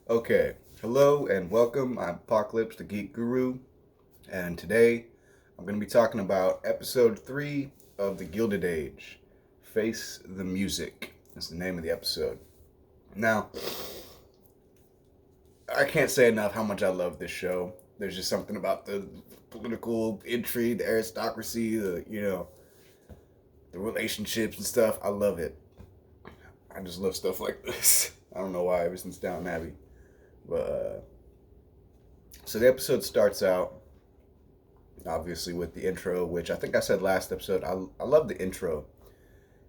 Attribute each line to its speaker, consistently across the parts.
Speaker 1: Okay, hello and welcome. I'm Apocalypse, the Geek Guru, and today I'm going to be talking about episode 3 of the Gilded Age. Face the Music is the name of the episode. Now, I can't say enough how much I love this show. There's just something about the political intrigue, the aristocracy, the relationships and stuff. I love it. I just love stuff like this. I don't know why, ever since Downton Abbey. But so the episode starts out obviously with the intro, which I think I said last episode. I love the intro.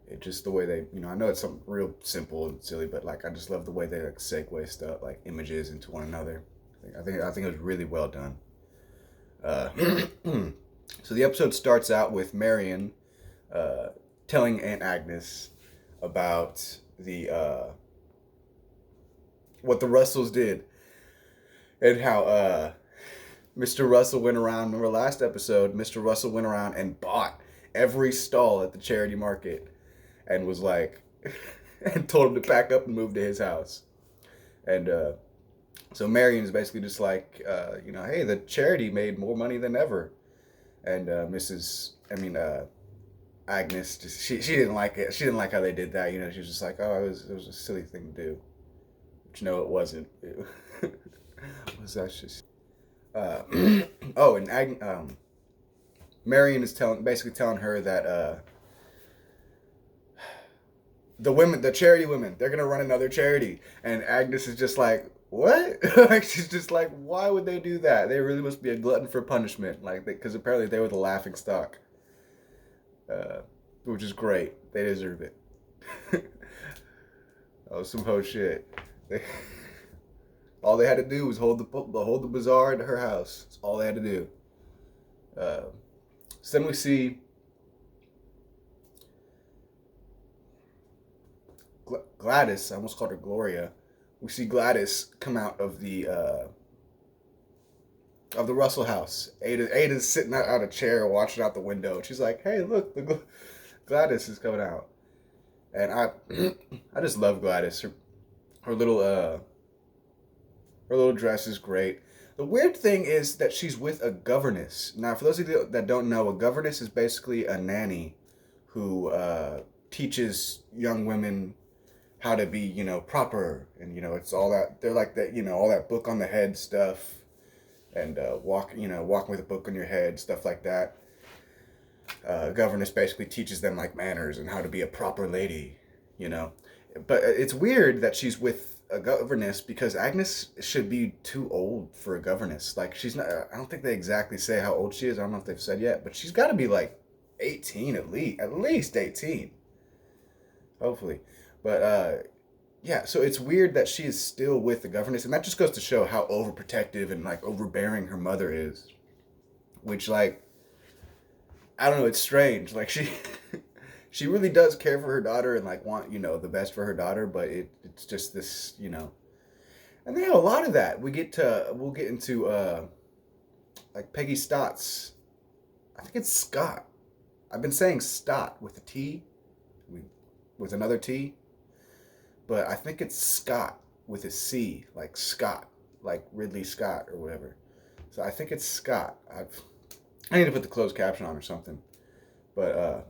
Speaker 1: It just the way they, I know it's something real simple and silly, but like I just love the way they like segue stuff like images into one another. I think it was really well done. Uh, so the episode starts out with Marion telling Aunt Agnes about the what the Russells did and how Mr. Russell went around. Remember last episode, Mr. Russell went around and bought every stall at the charity market and was like, and told him to pack up and move to his house. And so Marion is basically just like, hey, the charity made more money than ever. And Agnes, she didn't like it. She didn't like how they did that. She was just like, oh, it was a silly thing to do. Which, no, it wasn't. It was just. Uh, oh, and Marion is basically telling her that the charity women, they're gonna run another charity, and Agnes is just like, what? Like she's just like, why would they do that? They really must be a glutton for punishment, like because apparently they were the laughing stock, which is great. They deserve it. Oh, some hoe shit. They, all they had to do was hold the bazaar into her house. That's all they had to do. Uh, so then we see Gladys. I almost called her Gloria. We see Gladys come out of the Russell house. Ada's sitting out a chair watching out the window. She's like, "Hey, look, Gladys is coming out." And I I just love Gladys. Her little her little dress is great. The weird thing is that she's with a governess. Now, for those of you that don't know, a governess is basically a nanny who teaches young women how to be, proper. And, it's all that, they're like that, all that book on the head stuff and walking with a book on your head, stuff like that. Governess basically teaches them like manners and how to be a proper lady, you know. But it's weird that she's with a governess because Agnes should be too old for a governess. Like she's not. I don't think they exactly say how old she is. I don't know if they've said yet, but she's got to be like 18 at least 18. Hopefully, but yeah. So it's weird that she is still with the governess, and that just goes to show how overprotective and like overbearing her mother is. Which like I don't know. It's strange. Like she. She really does care for her daughter and like want the best for her daughter, but it's just this and they have a lot of that. We'll get into like Peggy Stott's. I think it's Scott. I've been saying Stott with a T, with another T, but I think it's Scott with a C, like Scott, like Ridley Scott or whatever. So I think it's Scott. I need to put the closed caption on or something. But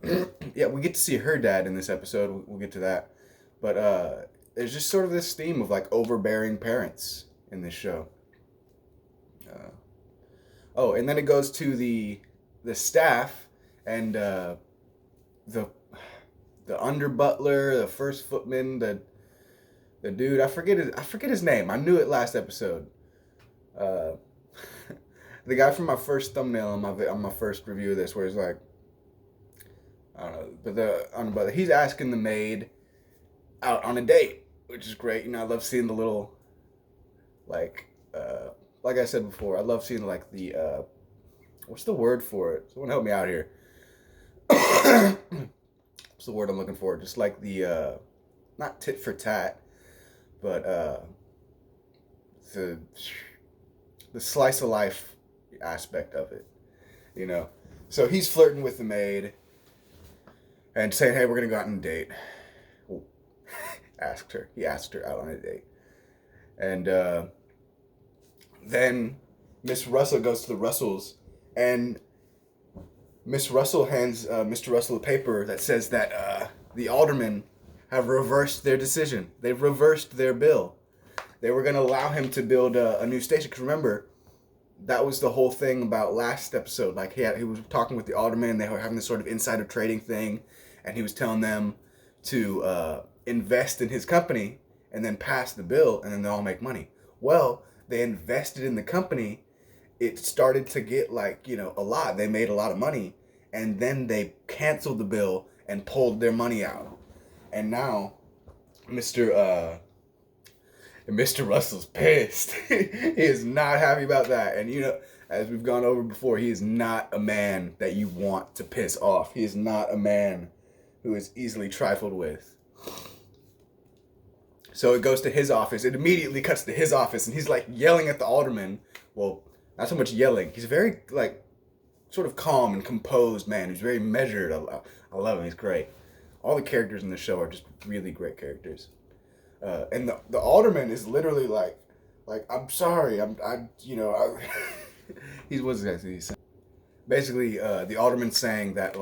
Speaker 1: yeah, we get to see her dad in this episode. We'll get to that. But there's just sort of this theme of like overbearing parents in this show. Oh, and then it goes to the staff and the under butler, the first footman, the dude. I forget his name. I knew it last episode. Uh, the guy from my first thumbnail on my first review of this, where he's like, I don't know, but he's asking the maid out on a date, which is great. I love seeing the little, like I said before, I love seeing like the, what's the word for it? Someone help me out here. What's the word I'm looking for? Just like the, not tit for tat, but the slice of life aspect of it, So he's flirting with the maid and saying, hey, we're going to go out on a date. He asked her out on a date. And then Miss Russell goes to the Russells, and Miss Russell hands Mr. Russell a paper that says that the aldermen have reversed their decision. They've reversed their bill. They were going to allow him to build a new station. Because remember, that was the whole thing about last episode. Like he was talking with the aldermen, and they were having this sort of insider trading thing, and he was telling them to invest in his company and then pass the bill, and then they all make money. Well, they invested in the company. It started to get a lot. They made a lot of money, and then they canceled the bill and pulled their money out. And now, Mr. Russell's pissed. He is not happy about that. And as we've gone over before, he is not a man that you want to piss off. He is not a man who is easily trifled with. So it goes to his office. It immediately cuts to his office, and he's yelling at the alderman. Well, not so much yelling. He's a very sort of calm and composed man. He's very measured. I love him. He's great. All the characters in the show are just really great characters. And the alderman is literally I'm sorry. He's what's that he's saying? Basically, the alderman's saying that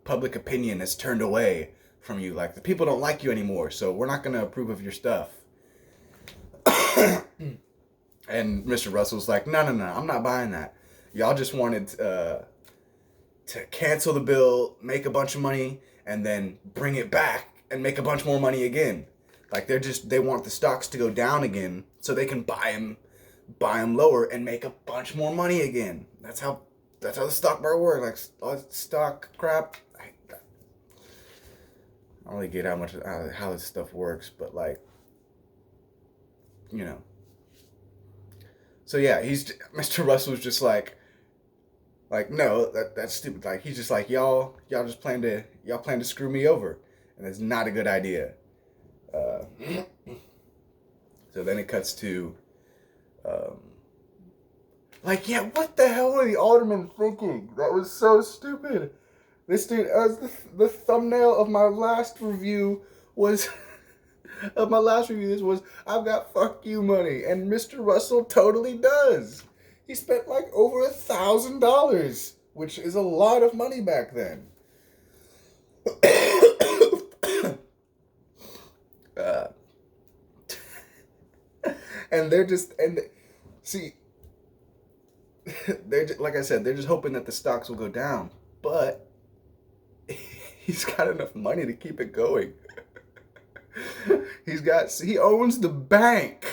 Speaker 1: public opinion has turned away from you. The people don't like you anymore, so we're not gonna approve of your stuff. And Mr. Russell's like, no, I'm not buying that. Y'all just wanted to cancel the bill, make a bunch of money, and then bring it back and make a bunch more money again. They want the stocks to go down again so they can buy them lower and make a bunch more money again. That's how the stock market works. All that stock crap. I don't really get how this stuff works, but So yeah, Mr. Russell's just no, that's stupid. He's just y'all just plan to screw me over, and it's not a good idea. So then it cuts to, what the hell were the aldermen thinking? That was so stupid. This dude, the thumbnail of my last review was, this was, I've got fuck you money, and Mr. Russell totally does. He spent over $1,000, which is a lot of money back then. And they're just, they're just, like I said, they're just hoping that the stocks will go down, but he's got enough money to keep it going. He owns the bank.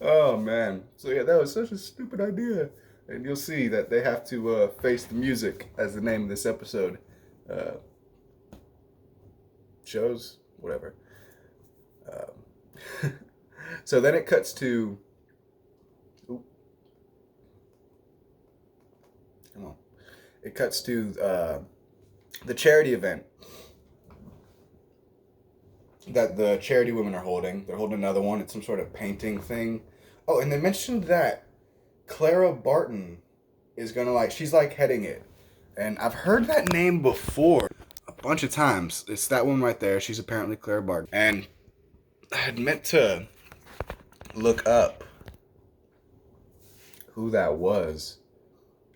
Speaker 1: Oh man. So yeah, that was such a stupid idea. And you'll see that they have to face the music as the name of this episode shows, whatever. So then it cuts to, it cuts to the charity event that the charity women are holding. They're holding another one. It's some sort of painting thing. Oh, and they mentioned that Clara Barton is gonna she's heading it. And I've heard that name before a bunch of times. It's that one right there. She's apparently Clara Barton. And I had meant to look up who that was.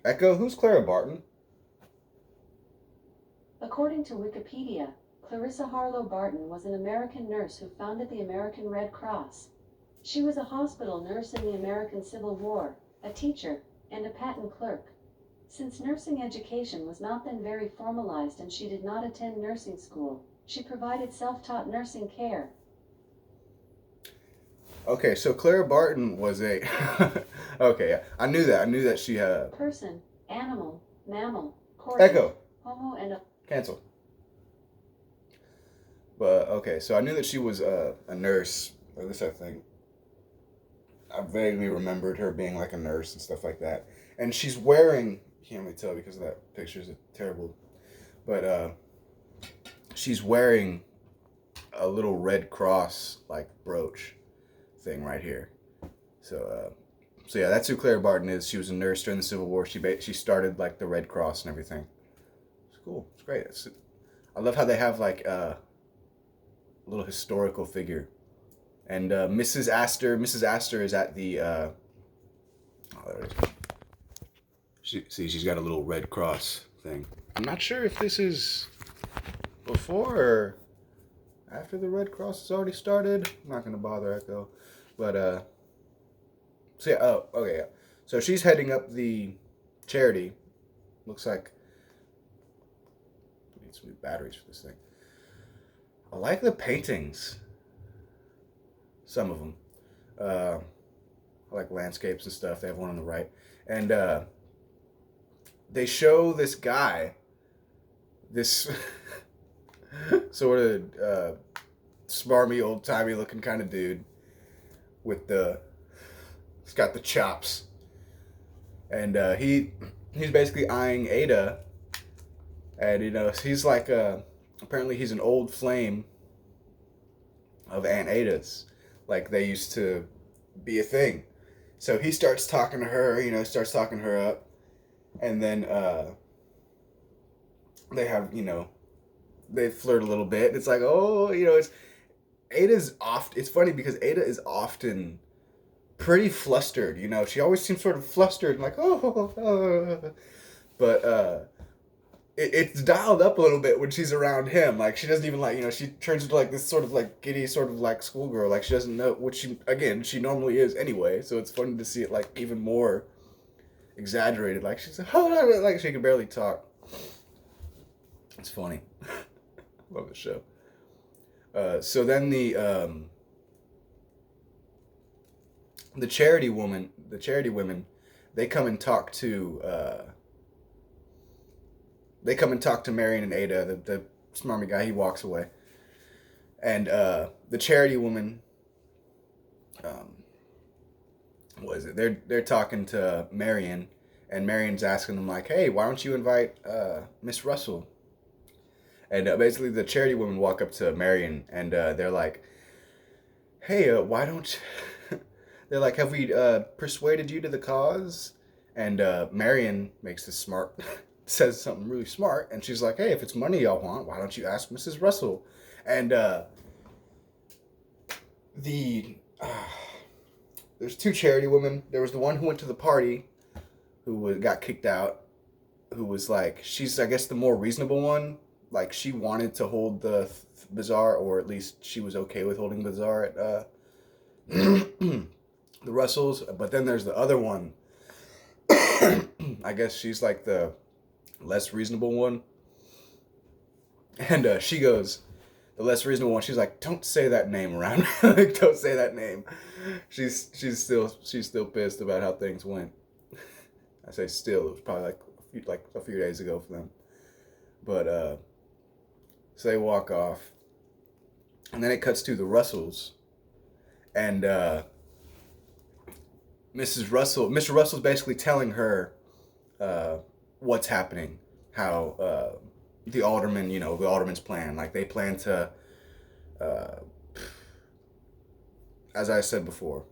Speaker 1: Echo, who's Clara Barton?
Speaker 2: According to Wikipedia, Clarissa Harlow Barton was an American nurse who founded the American Red Cross. She was a hospital nurse in the American Civil War, a teacher, and a patent clerk. Since nursing education was not then very formalized and she did not attend nursing school, she provided self-taught nursing care.
Speaker 1: Okay, so Clara Barton was a... Okay, yeah. I knew that she had...
Speaker 2: Person, animal, mammal,
Speaker 1: Echo.
Speaker 2: Homo, and a...
Speaker 1: Cancel. But, okay, so I knew that she was a nurse. Or this, I think. I vaguely remembered her being a nurse and stuff like that. And she's wearing... Can't really tell because of that picture is terrible. But, she's wearing a little Red Cross, brooch thing right here. So yeah, that's who Clara Barton is. She was a nurse during the Civil War. She started the Red Cross and everything. It's cool. It's great. I love how they have a little historical figure And Mrs. Astor is at the. Oh, there it is. She's got a little red cross thing. I'm not sure if this is before or after the Red Cross has already started. I'm not gonna bother Echo, but so yeah. Oh, okay, yeah. So she's heading up the charity. Looks like we need some new batteries for this thing. I like the paintings. Some of them. I like landscapes and stuff. They have one on the right, and they show this guy, this sort of smarmy, old timey looking kind of dude with he's got the chops, and he's basically eyeing Ada, and he's like apparently he's an old flame of Aunt Ada's, like they used to be a thing. So he starts talking to her, starts talking her up, and then they have, they flirt a little bit. It's like, oh, it's funny because Ada is often pretty flustered, she always seems sort of flustered and like, oh. But it's dialed up a little bit when she's around him. Like, she doesn't even like, she turns into like this sort of like giddy sort of like schoolgirl. Like, she doesn't know, which she normally is anyway. So it's funny to see it like even more exaggerated. Like, she's like, oh, like she can barely talk. It's funny. Love the show. So then the charity women, they come and talk to Marion and Ada. The smarmy guy, he walks away, and the charity woman, what is it? They're talking to Marion, and Marion's asking them like, "Hey, why don't you invite Miss Russell?" And basically, the charity women walk up to Marion, and they're like, "Hey, why don't?" They're like, "Have we persuaded you to the cause?" And Marion makes this smart, says something really smart, and she's like, "Hey, if it's money y'all want, why don't you ask Mrs. Russell?" And there's two charity women. There was the one who went to the party, who got kicked out, who was like, she's I guess the more reasonable one. Like, she wanted to hold the bazaar, or at least she was okay with holding the bazaar at the Russells. But then there's the other one. I guess she's like the less reasonable one. And she goes, the less reasonable one, she's like, don't say that name around. Like, don't say that name. She's still pissed about how things went. I say still, it was probably like a few days ago for them. But so they walk off, and then it cuts to the Russells, and Mr. Russell's basically telling her what's happening, how the aldermen, the aldermen's plan, like they plan to, as I said before,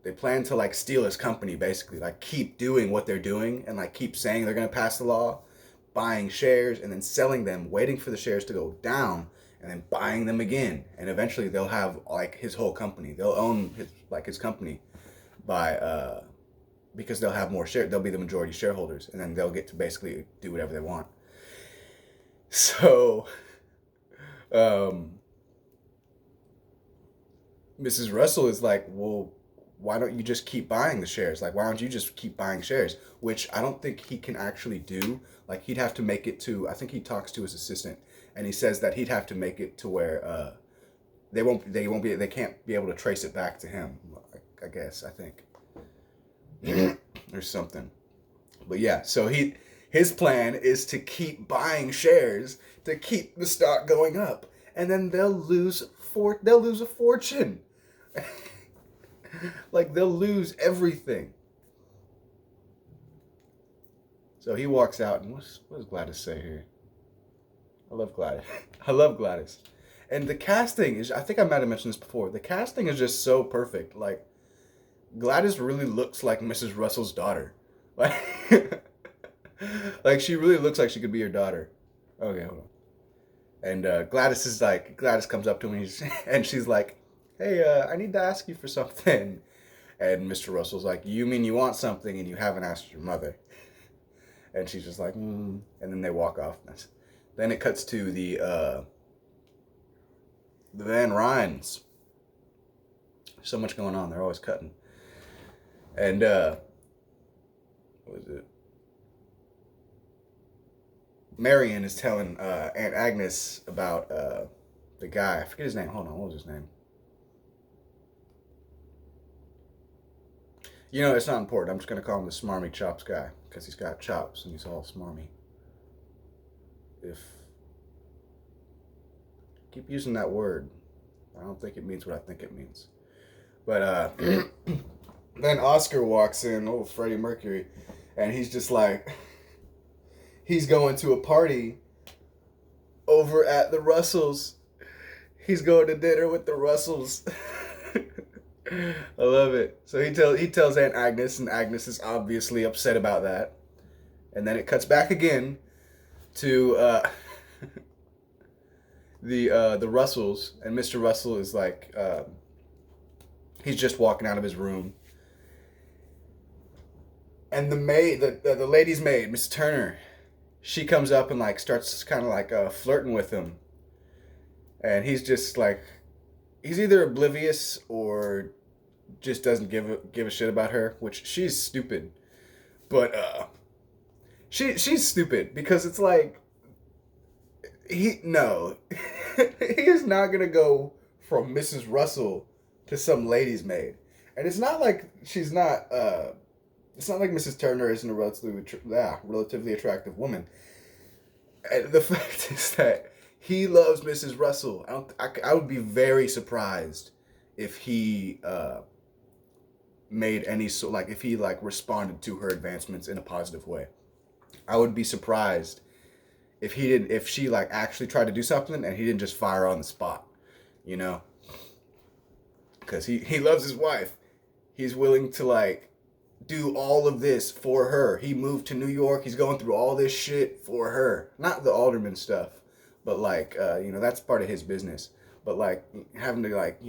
Speaker 1: they plan to like steal his company, basically, like keep doing what they're doing and like keep saying they're gonna pass the law, buying shares and then selling them, waiting for the shares to go down, and then buying them again, and eventually they'll have like his whole company. They'll own his company by because they'll have more shares. They'll be the majority shareholders, and then they'll get to basically do whatever they want. So, Mrs. Russell is like, well, why don't you just keep buying the shares? Like, why don't you just keep buying shares? Which I don't think he can actually do. Like, he'd have to make it to, I think he talks to his assistant, and he says that he'd have to make it to where they can't be able to trace it back to him. I guess, I think. Or something. But yeah, so his plan is to keep buying shares to keep the stock going up, and then they'll lose a fortune. Like, they'll lose everything. So he walks out, and what does Gladys say here? I love Gladys. I love Gladys. And the casting is, I think I might have mentioned this before, the casting is just so perfect. Like, Gladys really looks like Mrs. Russell's daughter. Like, like she really looks like she could be your daughter. Okay, hold on. And Gladys comes up to him, and she's like, hey, I need to ask you for something. And Mr. Russell's like, you mean you want something and you haven't asked your mother? And she's just like, and then they walk off. Then it cuts to the Van Ryns. So much going on. They're always cutting. And what was it? Marion is telling Aunt Agnes about the guy. I forget his name. Hold on, what was his name? You know, it's not important. I'm just gonna call him the Smarmy Chops guy because he's got chops and he's all smarmy. If keep using that word, I don't think it means what I think it means. But then Oscar walks in, oh Freddie Mercury, and he's just like, he's going to a party over at the Russells. He's going to dinner with the Russells. I love it. So he tells Aunt Agnes, and Agnes is obviously upset about that. And then it cuts back again to the Russells, and Mr. Russell is like he's just walking out of his room, and the maid, the lady's maid, Miss Turner, she comes up and like starts kind of like flirting with him, and he's just like, he's either oblivious or just doesn't give a shit about her, which she's stupid, but she's stupid because it's like he is not gonna go from Mrs. Russell to some lady's maid, and it's not like she's not. It's not like Mrs. Turner isn't a relatively attractive woman. And the fact is that he loves Mrs. Russell. I would be very surprised if he made any if he like responded to her advancements in a positive way. I would be surprised if she like actually tried to do something and he didn't just fire on the spot, you know? Because he loves his wife. He's willing to like do all of this for her. He moved to New York. He's going through all this shit for her. Not the alderman stuff, but like, that's part of his business. But like having to like,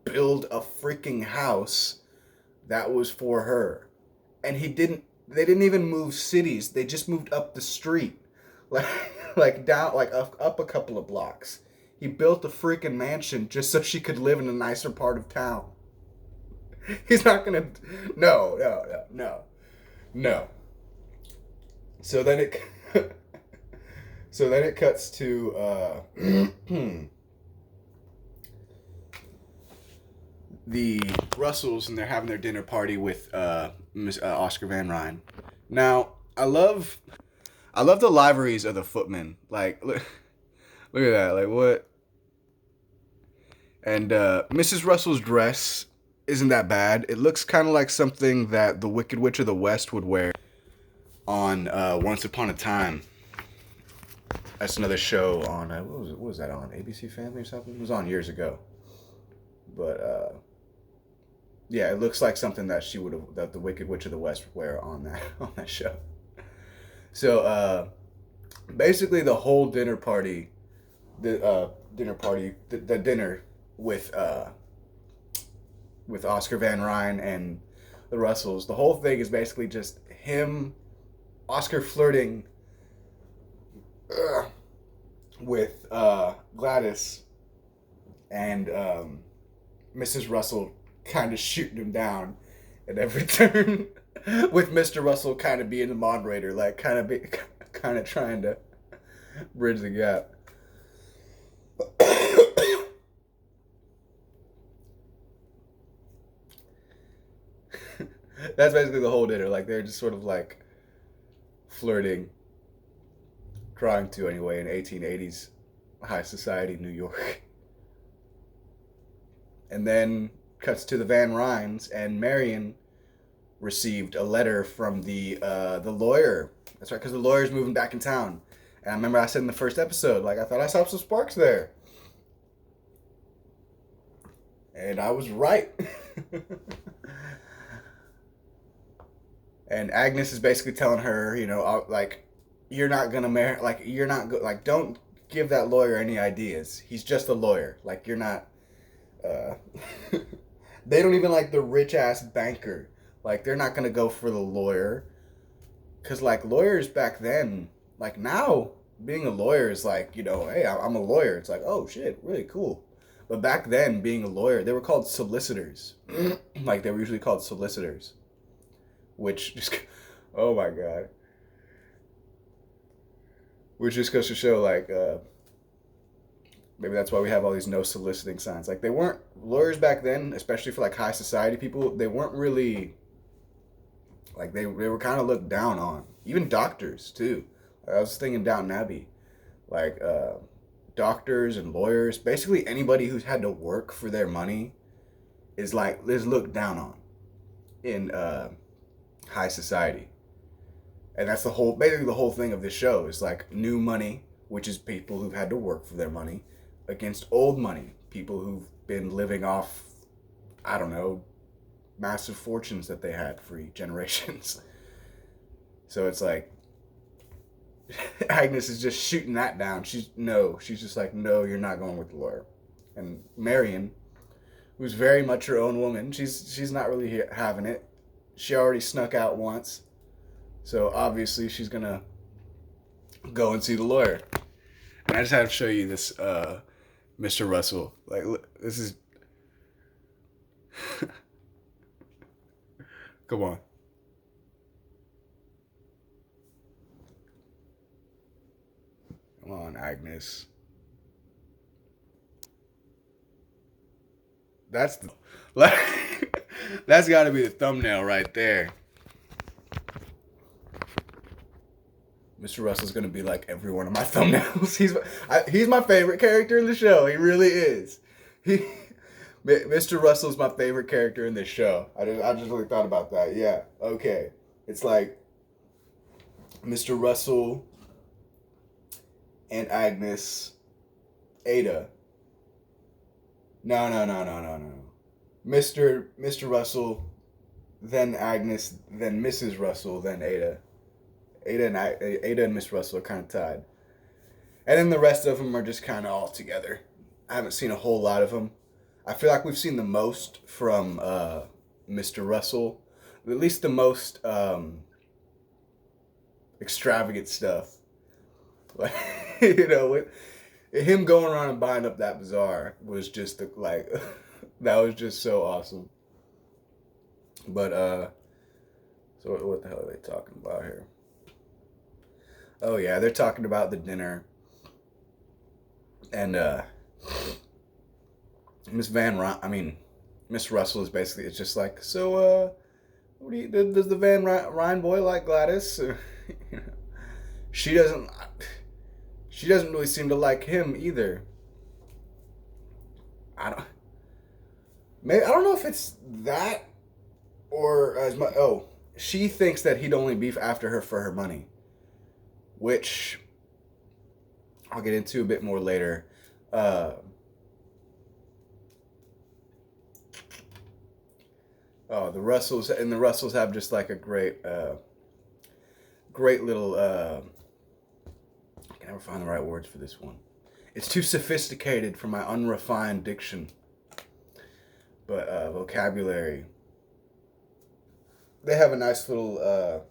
Speaker 1: build a freaking house that was for her. And they didn't even move cities. They just moved up the street. Like down, like up a couple of blocks. He built a freaking mansion just so she could live in a nicer part of town. He's not gonna. No. So then it cuts to the Russells, and they're having their dinner party with Oscar Van Ryn. Now, I love the liveries of the footmen. Like, look at that. Like, what? And Mrs. Russell's dress isn't that bad. It looks kind of like something that the Wicked Witch of the West would wear on Once Upon a Time. That's another show on, what was that on? ABC Family or something? It was on years ago. But, yeah, it looks like something that that the Wicked Witch of the West would wear on that show. So, basically the whole dinner party, the dinner with Oscar Van Ryn and the Russells, the whole thing is basically just Oscar flirting with Gladys, and Mrs. Russell kind of shooting him down at every turn, with Mr. Russell kind of being the moderator, like kind of trying to bridge the gap. That's basically the whole dinner. Like, they're just sort of like flirting, trying to anyway, in 1880s high society New York. And then cuts to the Van Ryns, and Marion received a letter from the lawyer. That's right, because the lawyer's moving back in town. And I remember I said in the first episode, like, I thought I saw some sparks there. And I was right. And Agnes is basically telling her, like, you're not gonna marry, like, don't give that lawyer any ideas. He's just a lawyer. Like, you're not, uh, they don't even like the rich ass banker. Like they're not gonna go for the lawyer, cause like lawyers back then, like now, being a lawyer is like, you know, hey, I'm a lawyer. It's like, oh shit, really cool. But back then, being a lawyer, they were called solicitors. Like they were usually called solicitors, which just, oh my god, which just goes to show like maybe that's why we have all these no soliciting signs. Like they weren't lawyers back then, especially for like high society people. They weren't really like they were kind of looked down on. Even doctors too. Like, I was thinking Downton Abbey, like doctors and lawyers. Basically anybody who's had to work for their money is looked down on in high society. And that's basically the whole thing of this show is like new money, which is people who've had to work for their money, against old money, people who've been living off, I don't know, massive fortunes that they had for generations. So it's like Agnes is just shooting that down. She's just like, no, you're not going with the lawyer. And Marion, who's very much her own woman, she's not really having it. She already snuck out once, so obviously she's gonna go and see the lawyer. And I just had to show you this Mr. Russell. Like, look, this is come on. Come on, Agnes. That's the, like, that's got to be the thumbnail right there. Mr. Russell's gonna be like every one of my thumbnails. He's my favorite character in the show. He really is. Mr. Russell's my favorite character in this show. I just really thought about that. Yeah. Okay. It's like Mr. Russell and Agnes, Ada. No. Mr. Russell, then Agnes, then Mrs. Russell, then Ada. Ada and Miss Russell are kind of tied. And then the rest of them are just kind of all together. I haven't seen a whole lot of them. I feel like we've seen the most from Mr. Russell. At least the most extravagant stuff. Like, you know, with him going around and buying up that bazaar was just like, that was just so awesome. But, so what the hell are they talking about here? Oh yeah, they're talking about the dinner, and Miss Russell is basically, it's just like, so does the Van Ryn boy like Gladys? You know, she doesn't really seem to like him either. I don't know if it's that or she thinks that he'd only be after her for her money, which I'll get into a bit more later. The Russells have just like a great little. I can never find the right words for this one. It's too sophisticated for my unrefined diction. But vocabulary. They have a nice little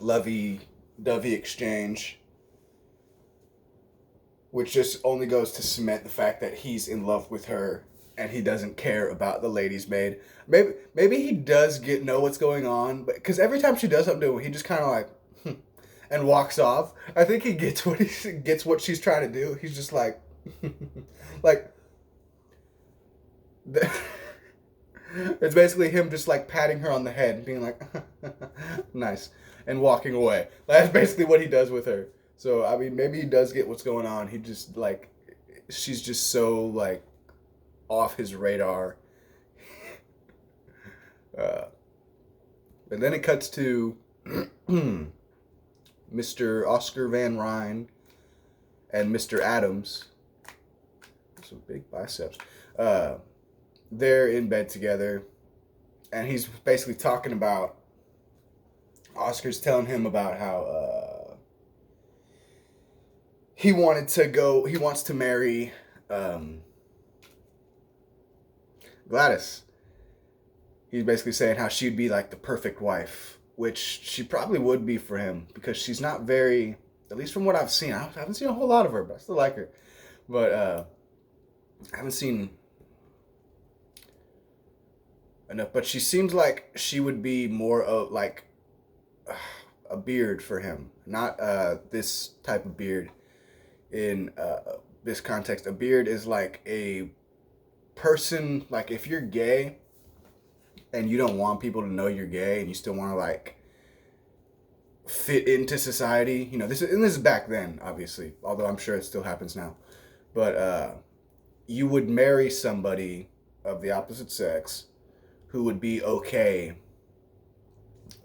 Speaker 1: lovey-dovey exchange, which just only goes to cement the fact that he's in love with her and he doesn't care about the lady's maid. Maybe he does know what's going on, but because every time she does something to him, he just kind of like and walks off. I think he gets what she's trying to do. He's just like like it's basically him just like patting her on the head and being like nice and walking away. That's basically what he does with her. So I mean, maybe he does get what's going on. He just like, she's just so like off his radar. But then it cuts to Mr. Oscar Van Ryn and Mr. Adams. Some big biceps. They're in bed together, and he's basically talking about, Oscar's telling him about how he wants to marry Gladys. He's basically saying how she'd be like the perfect wife, which she probably would be for him because she's not very, at least from what I've seen. I haven't seen a whole lot of her, but I still like her. But I haven't seen enough. But she seems like she would be more of like a beard for him, not this type of beard. In this context, a beard is like a person, like if you're gay and you don't want people to know you're gay and you still want to like fit into society, this is back then, obviously, although I'm sure it still happens now. But you would marry somebody of the opposite sex who would be okay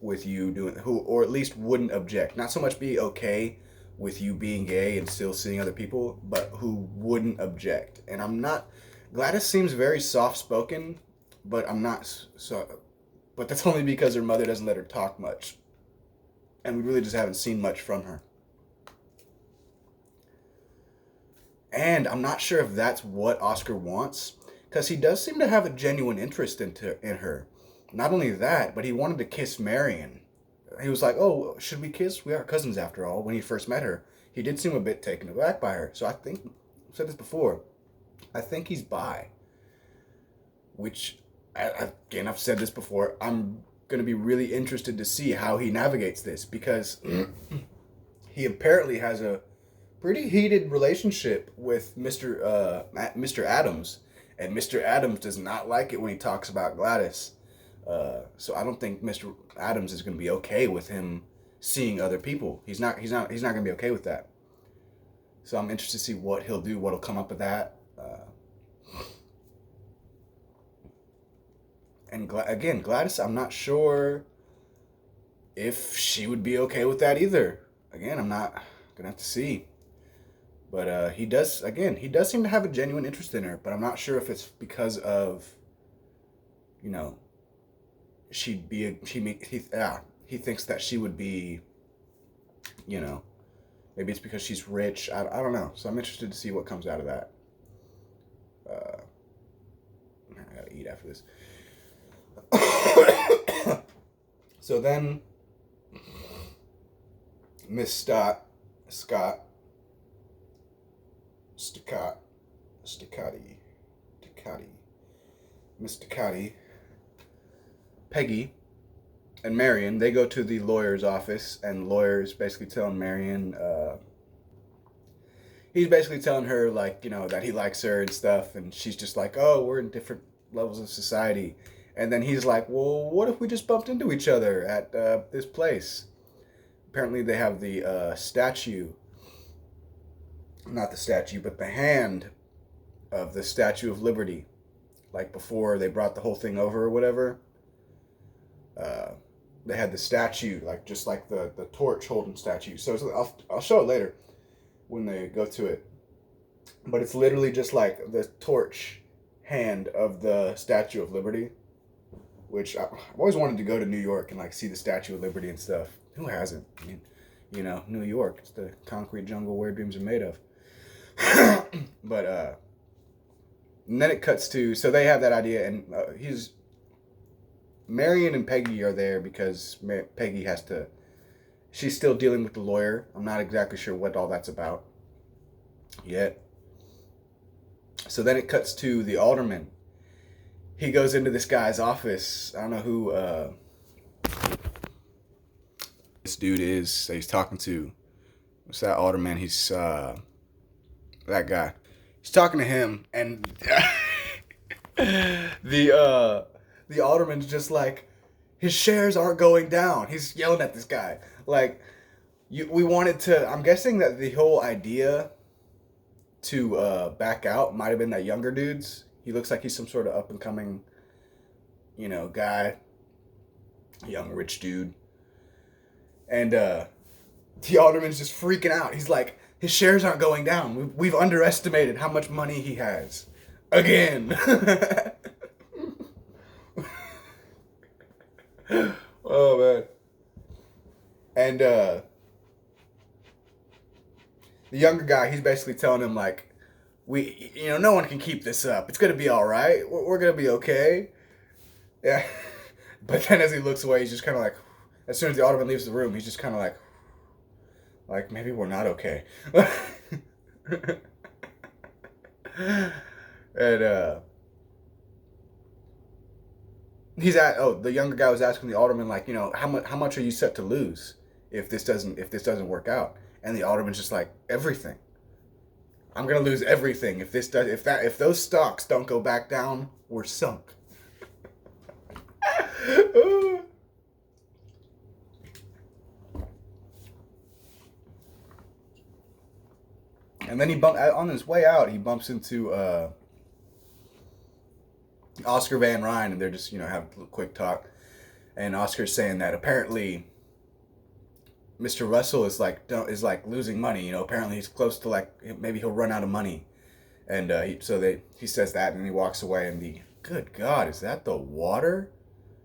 Speaker 1: with you doing, who, or at least wouldn't object, not so much be okay with you being gay and still seeing other people, but who wouldn't object. And I'm not, Gladys seems very soft-spoken, but I'm not, so, but that's only because her mother doesn't let her talk much. And we really just haven't seen much from her. And I'm not sure if that's what Oscar wants, because he does seem to have a genuine interest in her. Not only that, but he wanted to kiss Marion. He was like, oh, should we kiss? We are cousins after all, when he first met her. He did seem a bit taken aback by her. So I think, I've said this before, I think he's bi. Which, again, I've said this before, I'm going to be really interested to see how he navigates this, because he apparently has a pretty heated relationship with Mr. Adams. And Mr. Adams does not like it when he talks about Gladys. So I don't think Mr. Adams is going to be okay with him seeing other people. He's not going to be okay with that. So I'm interested to see what he'll do, what'll come up with that. And again, Gladys, I'm not sure if she would be okay with that either. Again, I'm not going to have to see. But he does seem to have a genuine interest in her, but I'm not sure if it's because of, he thinks that she would be, maybe it's because she's rich. I don't know. So I'm interested to see what comes out of that. I gotta eat after this. So then Miss Stott, Scott, Staccati, Miss Staccati, Peggy, and Marion, they go to the lawyer's office, and the lawyer's basically telling Marion, he's basically telling her, like, that he likes her and stuff, and she's just like, oh, we're in different levels of society. And then he's like, well, what if we just bumped into each other at this place? Apparently they have the statue, not the statue, but the hand of the Statue of Liberty, like before they brought the whole thing over or whatever. They had the statue, like just like the torch holding statue. So I'll show it later when they go to it. But it's literally just like the torch hand of the Statue of Liberty, which I've always wanted to go to New York and like see the Statue of Liberty and stuff. Who hasn't? I mean, New York, it's the concrete jungle where dreams are made of. But and then it cuts to, so they have that idea, and Marion and Peggy are there because Peggy she's still dealing with the lawyer. I'm not exactly sure what all that's about yet. So then it cuts to the alderman. He goes into this guy's office. I don't know who this dude is that he's talking to. What's that alderman? He's that guy. He's talking to him, and the alderman's just like, his shares aren't going down. He's yelling at this guy. Like, we wanted to, I'm guessing that the whole idea to back out might have been that younger dude's. He looks like he's some sort of up and coming, guy, young rich dude. And the alderman's just freaking out. He's like, his shares aren't going down. We've underestimated how much money he has. Again. Oh, man. And the younger guy, he's basically telling him, like, no one can keep this up. It's gonna be all right. We're gonna be okay. Yeah. But then as he looks away, he's just kind of like, as soon as the alderman leaves the room, he's just kind of like maybe we're not okay. And the younger guy was asking the alderman, like, how much are you set to lose if this doesn't work out? And the alderman's just like, everything. I'm gonna lose everything if those stocks don't go back down, we're sunk. And then on his way out, he bumps into Oscar Van Ryn, and they're just have a quick talk. And Oscar's saying that apparently Mr. Russell is like losing money. Apparently he's close to, like, maybe he'll run out of money. And he says that, and he walks away. And good God, is that the water?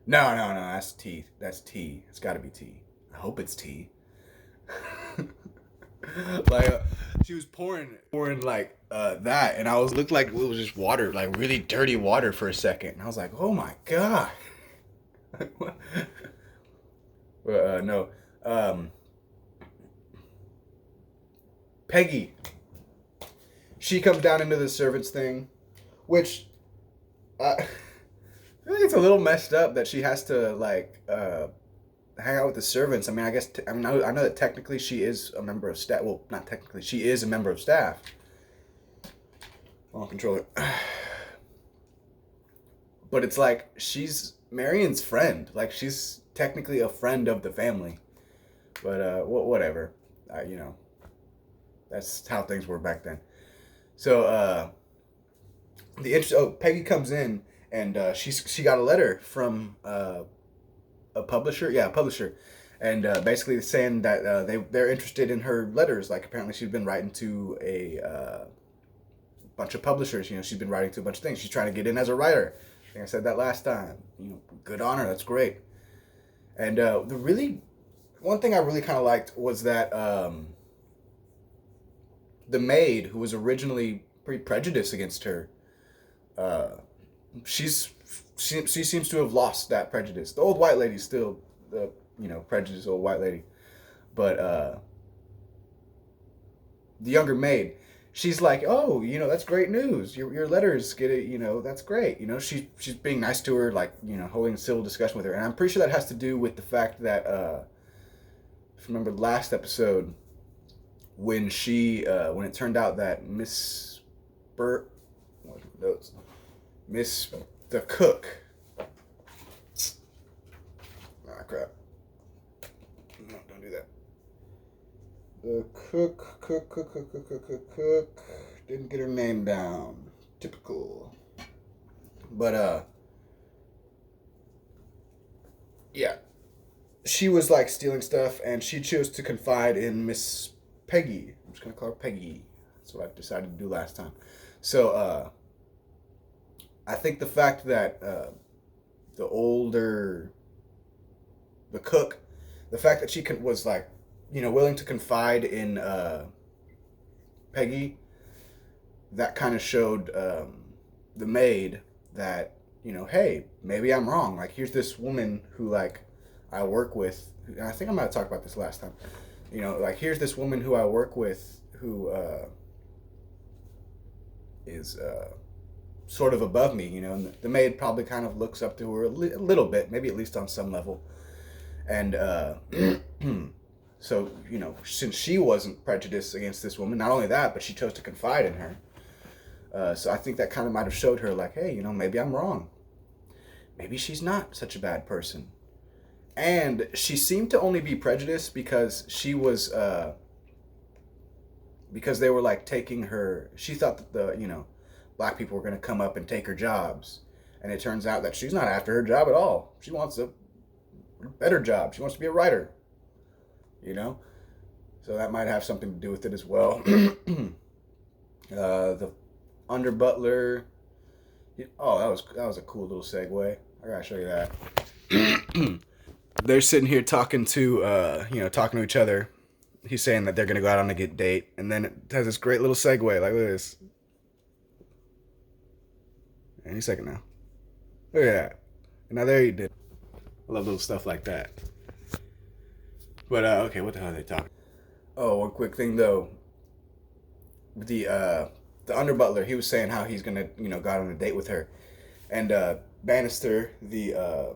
Speaker 1: No, that's tea. That's tea. It's got to be tea. I hope it's tea. Like, she was pouring like that, and looked like it was just water, like really dirty water for a second. And I was like, oh my God. No. Peggy. She comes down into the servants thing, which I feel like it's a little messed up that she has to, like, hang out with the servants. I mean, I guess I know that technically she is a member of staff. Well, not technically, she is a member of staff. I'll control it. But it's like she's Marion's friend. Like, she's technically a friend of the family. But whatever. That's how things were back then. So Peggy comes in, and she got a letter from a publisher. Yeah, a publisher. And basically saying that they're interested in her letters. Like, apparently she's been writing to a bunch of publishers. She's been writing to a bunch of things. She's trying to get in as a writer. I think I said that last time. Good on her. That's great. And one thing I really kind of liked was that the maid, who was originally pretty prejudiced against her, she seems to have lost that prejudice. The old white lady's still the prejudiced old white lady, but the younger maid, she's like, oh, that's great news. Your letters get it. That's great. She's being nice to her, like, holding a civil discussion with her, and I'm pretty sure that has to do with the fact that if you remember the last episode, when it turned out that Miss the cook. Ah, crap. No, don't do that. The cook didn't get her name down. Typical. But yeah, she was, like, stealing stuff, and she chose to confide in Miss Peggy. I'm just gonna call her Peggy. That's what I decided to do last time. So I think the fact that the cook, the fact that she was, like, willing to confide in Peggy, that kind of showed the maid that, hey, maybe I'm wrong. Like, here's this woman who, like, I work with, and I think I might have talked about this last time. Like, here's this woman who I work with who is sort of above me, and the maid probably kind of looks up to her a little bit, maybe at least on some level. And so, since she wasn't prejudiced against this woman, not only that, but she chose to confide in her. So I think that kind of might have showed her, like, hey, maybe I'm wrong. Maybe she's not such a bad person. And she seemed to only be prejudiced because she was, because they were, like, taking her, she thought that the, black people were going to come up and take her jobs. And it turns out that she's not after her job at all. She wants a better job. She wants to be a writer, So that might have something to do with it as well. The under butler. Oh, that was a cool little segue. I gotta show you that. They're sitting here talking to each other. He's saying that they're gonna go out on a date, and then it has this great little segue. Like, look at this. Any second now. Look at that. And now there you did. I love little stuff like that. But okay, what the hell are they talking? Oh, one quick thing though. The under butler, he was saying how he's gonna, go on a date with her, and Bannister, the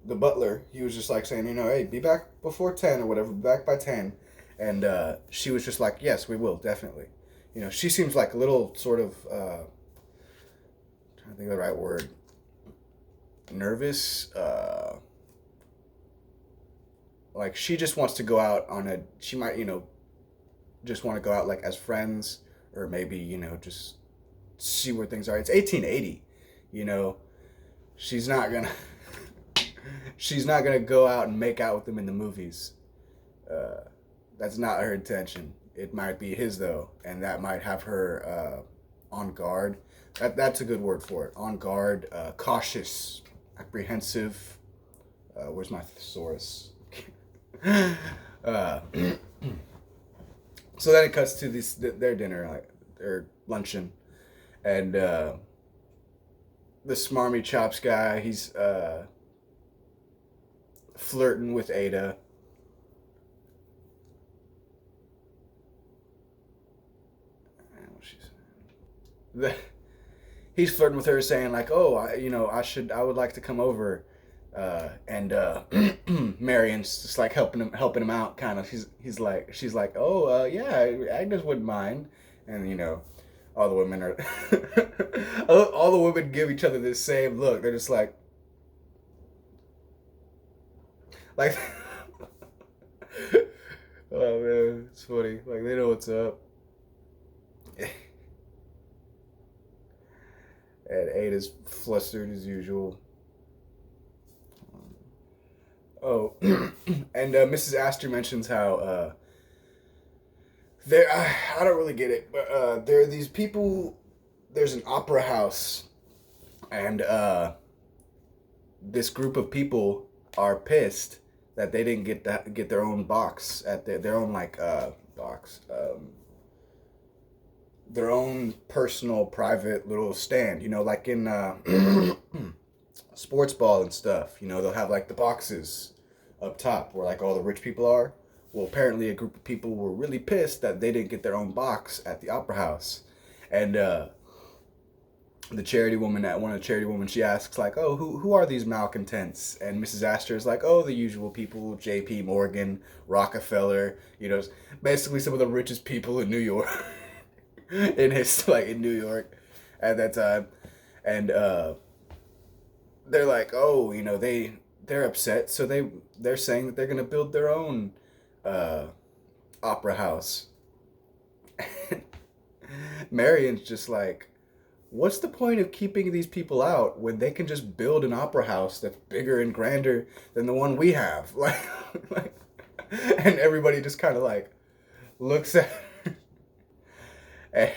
Speaker 1: butler, he was just like saying, hey, be back before 10 or whatever, be back by 10, and she was just like, yes, we will definitely. She seems like a little sort of trying to think of the right word. Nervous. Like she just wants to go out on a. She might, just want to go out like as friends, or maybe just see where things are. It's 1880, she's not gonna she's not gonna go out and make out with them in the movies. That's not her intention. It might be his though, and that might have her on guard. That's a good word for it. On guard, cautious, apprehensive. Where's my thesaurus? So then it cuts to their dinner, like their luncheon, and the smarmy chops guy, he's flirting with Ada. He's flirting with her, saying like, "Oh, I would like to come over," and Marion's just like helping him out, kind of. She's like, "Oh, yeah, Agnes wouldn't mind," and all the women are, all the women give each other this same look. They're just like, oh man, it's funny. Like they know what's up. And Ada's flustered as usual. Oh, and Mrs. Astor mentions how there. I don't really get it, but there are these people. There's an opera house, and this group of people are pissed that they didn't get their own box at their own box. Their own personal, private little stand, like in sports ball and stuff. They'll have like the boxes up top where like all the rich people are. Well, apparently a group of people were really pissed that they didn't get their own box at the opera house, and the charity woman, she asks like, "Oh, who are these malcontents?" And Mrs. Astor is like, "Oh, the usual people: J.P. Morgan, Rockefeller. Basically some of the richest people in New York." in New York at that time, and they're like, oh, they're upset, so they're saying that they're gonna build their own opera house. Marion's just like, what's the point of keeping these people out when they can just build an opera house that's bigger and grander than the one we have? Like, and everybody just kind of like looks at. And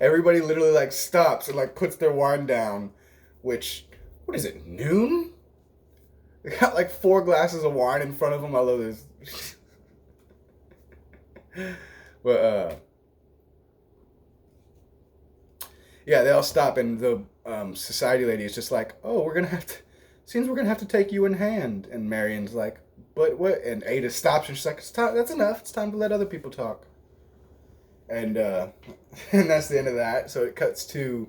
Speaker 1: everybody literally like stops and like puts their wine down, which, what is it, noon? They got like 4 glasses of wine in front of them. I love this. But yeah, they all stop, and the society lady is just like, oh, seems we're gonna have to take you in hand. And Marion's like, but what? And Ada stops and she's like, that's enough. It's time to let other people talk. And and that's the end of that. So it cuts to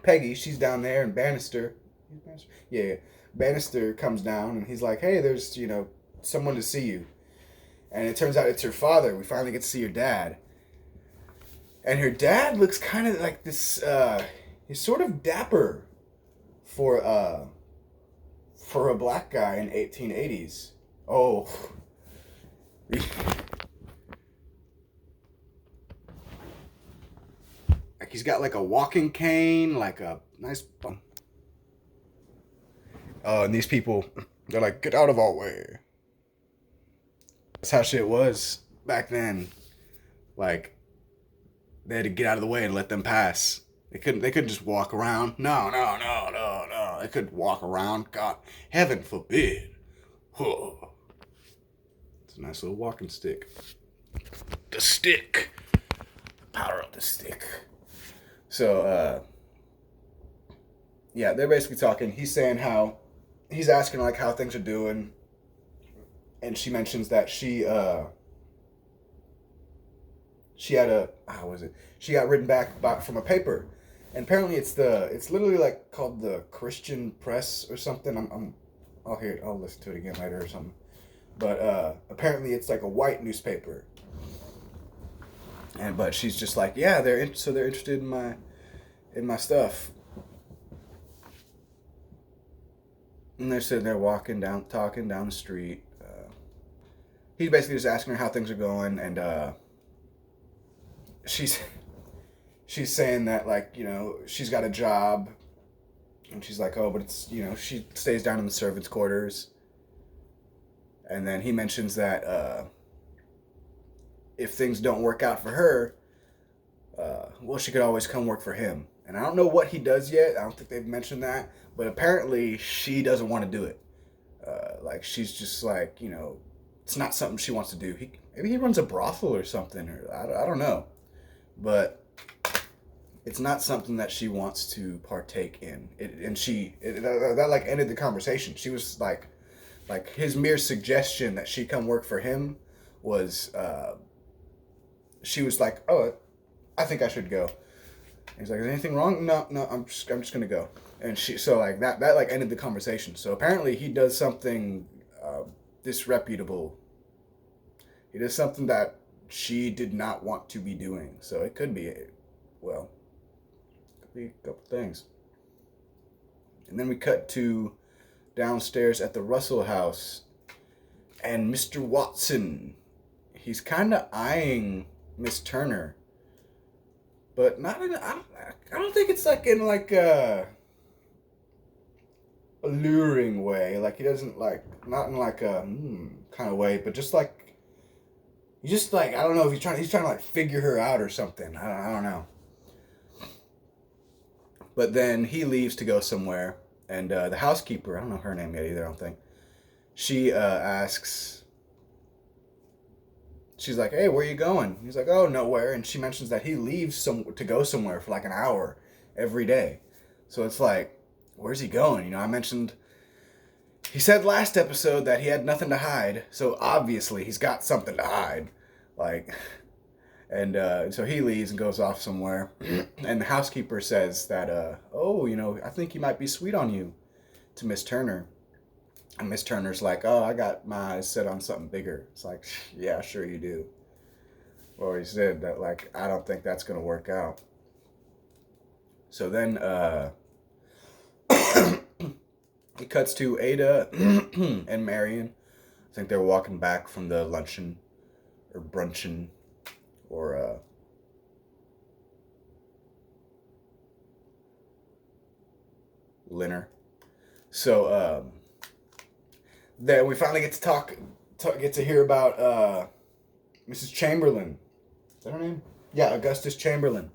Speaker 1: Peggy. She's down there, and Bannister. Yeah. Bannister comes down, and he's like, hey, there's, someone to see you. And it turns out it's her father. We finally get to see her dad. And her dad looks kind of like this, he's sort of dapper for a black guy in 1880s. Oh. Like he's got like a walking cane, like a nice bum. And these people, they're like, get out of our way. That's how shit was back then. Like, they had to get out of the way and let them pass. They couldn't just walk around. No. They couldn't walk around. God, heaven forbid. Oh. It's a nice little walking stick. The stick. The power of the stick. So, yeah, they're basically talking. He's saying how he's asking like how things are doing, and she mentions that she had a how was it? She got written back from a paper, and apparently it's literally like called the Christian Press or something. I'll listen to it again later or something. But apparently it's like a white newspaper, but she's just like, yeah, they're interested in my stuff. And they're sitting there talking down the street. He's basically just asking her how things are going, and she's she's saying that, like, she's got a job, and she's like, oh, but it's, she stays down in the servants' quarters. And then he mentions that if things don't work out for her, well, she could always come work for him. And I don't know what he does yet. I don't think they've mentioned that. But apparently she doesn't want to do it. Like, she's just like, it's not something she wants to do. Maybe he runs a brothel or something. Or I don't know. But it's not something that she wants to partake in. That like ended the conversation. She was like his mere suggestion that she come work for him was, she was like, oh, I think I should go. And he's like, is anything wrong? No, I'm just gonna go. And so like that like ended the conversation. So apparently he does something disreputable. He does something that she did not want to be doing. So it could be, a couple things. And then we cut to downstairs at the Russell house, and Mr. Watson, he's kind of eyeing Miss Turner, but not in. I don't think it's like in like a alluring way. Like he doesn't like not in like a kind of way, but just like I don't know if he's trying to like figure her out or something. I don't know. But then he leaves to go somewhere, and the housekeeper, I don't know her name yet either. I don't think. She asks. She's like, hey, where are you going? He's like, oh, nowhere. And she mentions that he leaves to go somewhere for like an hour every day. So it's like, where's he going? I mentioned, he said last episode that he had nothing to hide. So obviously he's got something to hide. Like, and so he leaves and goes off somewhere. And the housekeeper says that, I think he might be sweet on you to Miss Turner. And Miss Turner's like, oh, I got my eyes set on something bigger. It's like, yeah, sure you do. Well, he said that, like, I don't think that's going to work out. So then it cuts to Ada and Marion. I think they're walking back from the luncheon or brunchin or dinner. So then we finally get to get to hear about Mrs. Chamberlain. Is that her name? Yeah, Augustus Chamberlain.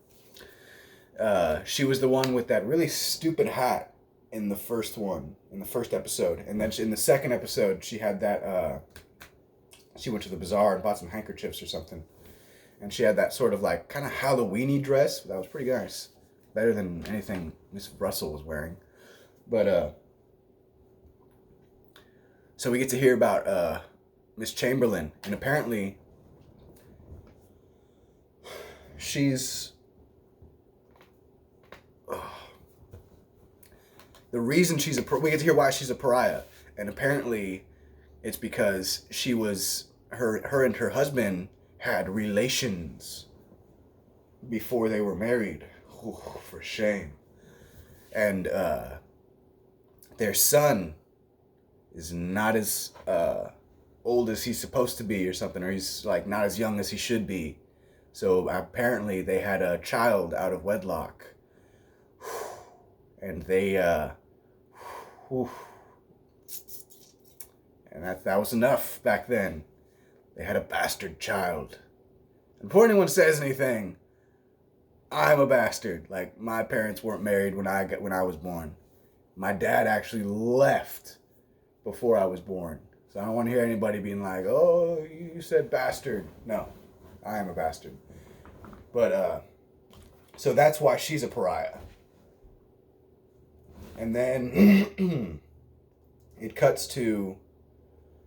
Speaker 1: She was the one with that really stupid hat in the first episode. And then in the second episode, she had that, she went to the bazaar and bought some handkerchiefs or something. And she had that sort of like kind of Halloween-y dress. That was pretty nice. Better than anything Miss Russell was wearing. But, so we get to hear about Miss Chamberlain. And apparently, she's... the reason we get to hear why she's a pariah. And apparently, it's because she was... Her and her husband had relations before they were married. Ooh, for shame. And their son is not as old as he's supposed to be or something, or he's like not as young as he should be. So apparently they had a child out of wedlock. And they and that was enough back then. They had a bastard child. And before anyone says anything, I'm a bastard. Like, my parents weren't married when I was born. My dad actually left before I was born. So I don't want to hear anybody being like, oh, you said bastard. No, I am a bastard. But, so that's why she's a pariah. And then it cuts to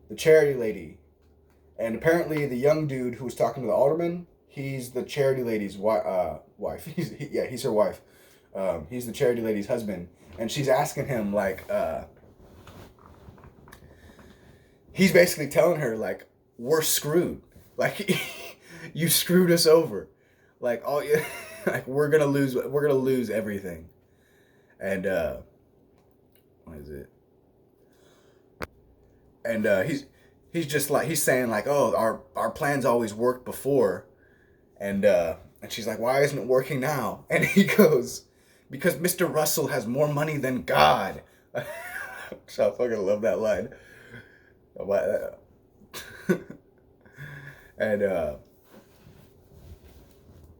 Speaker 1: the charity lady. And apparently the young dude who was talking to the alderman, he's the charity lady's wife. He's her wife. He's the charity lady's husband. And she's asking him, like, he's basically telling her, like, we're screwed. Like, you screwed us over. Like, like, we're gonna lose everything. And, what is it? And, he's just like, he's saying, like, oh, our plans always worked before. And she's like, why isn't it working now? And he goes, because Mr. Russell has more money than God. So I fucking love that line. And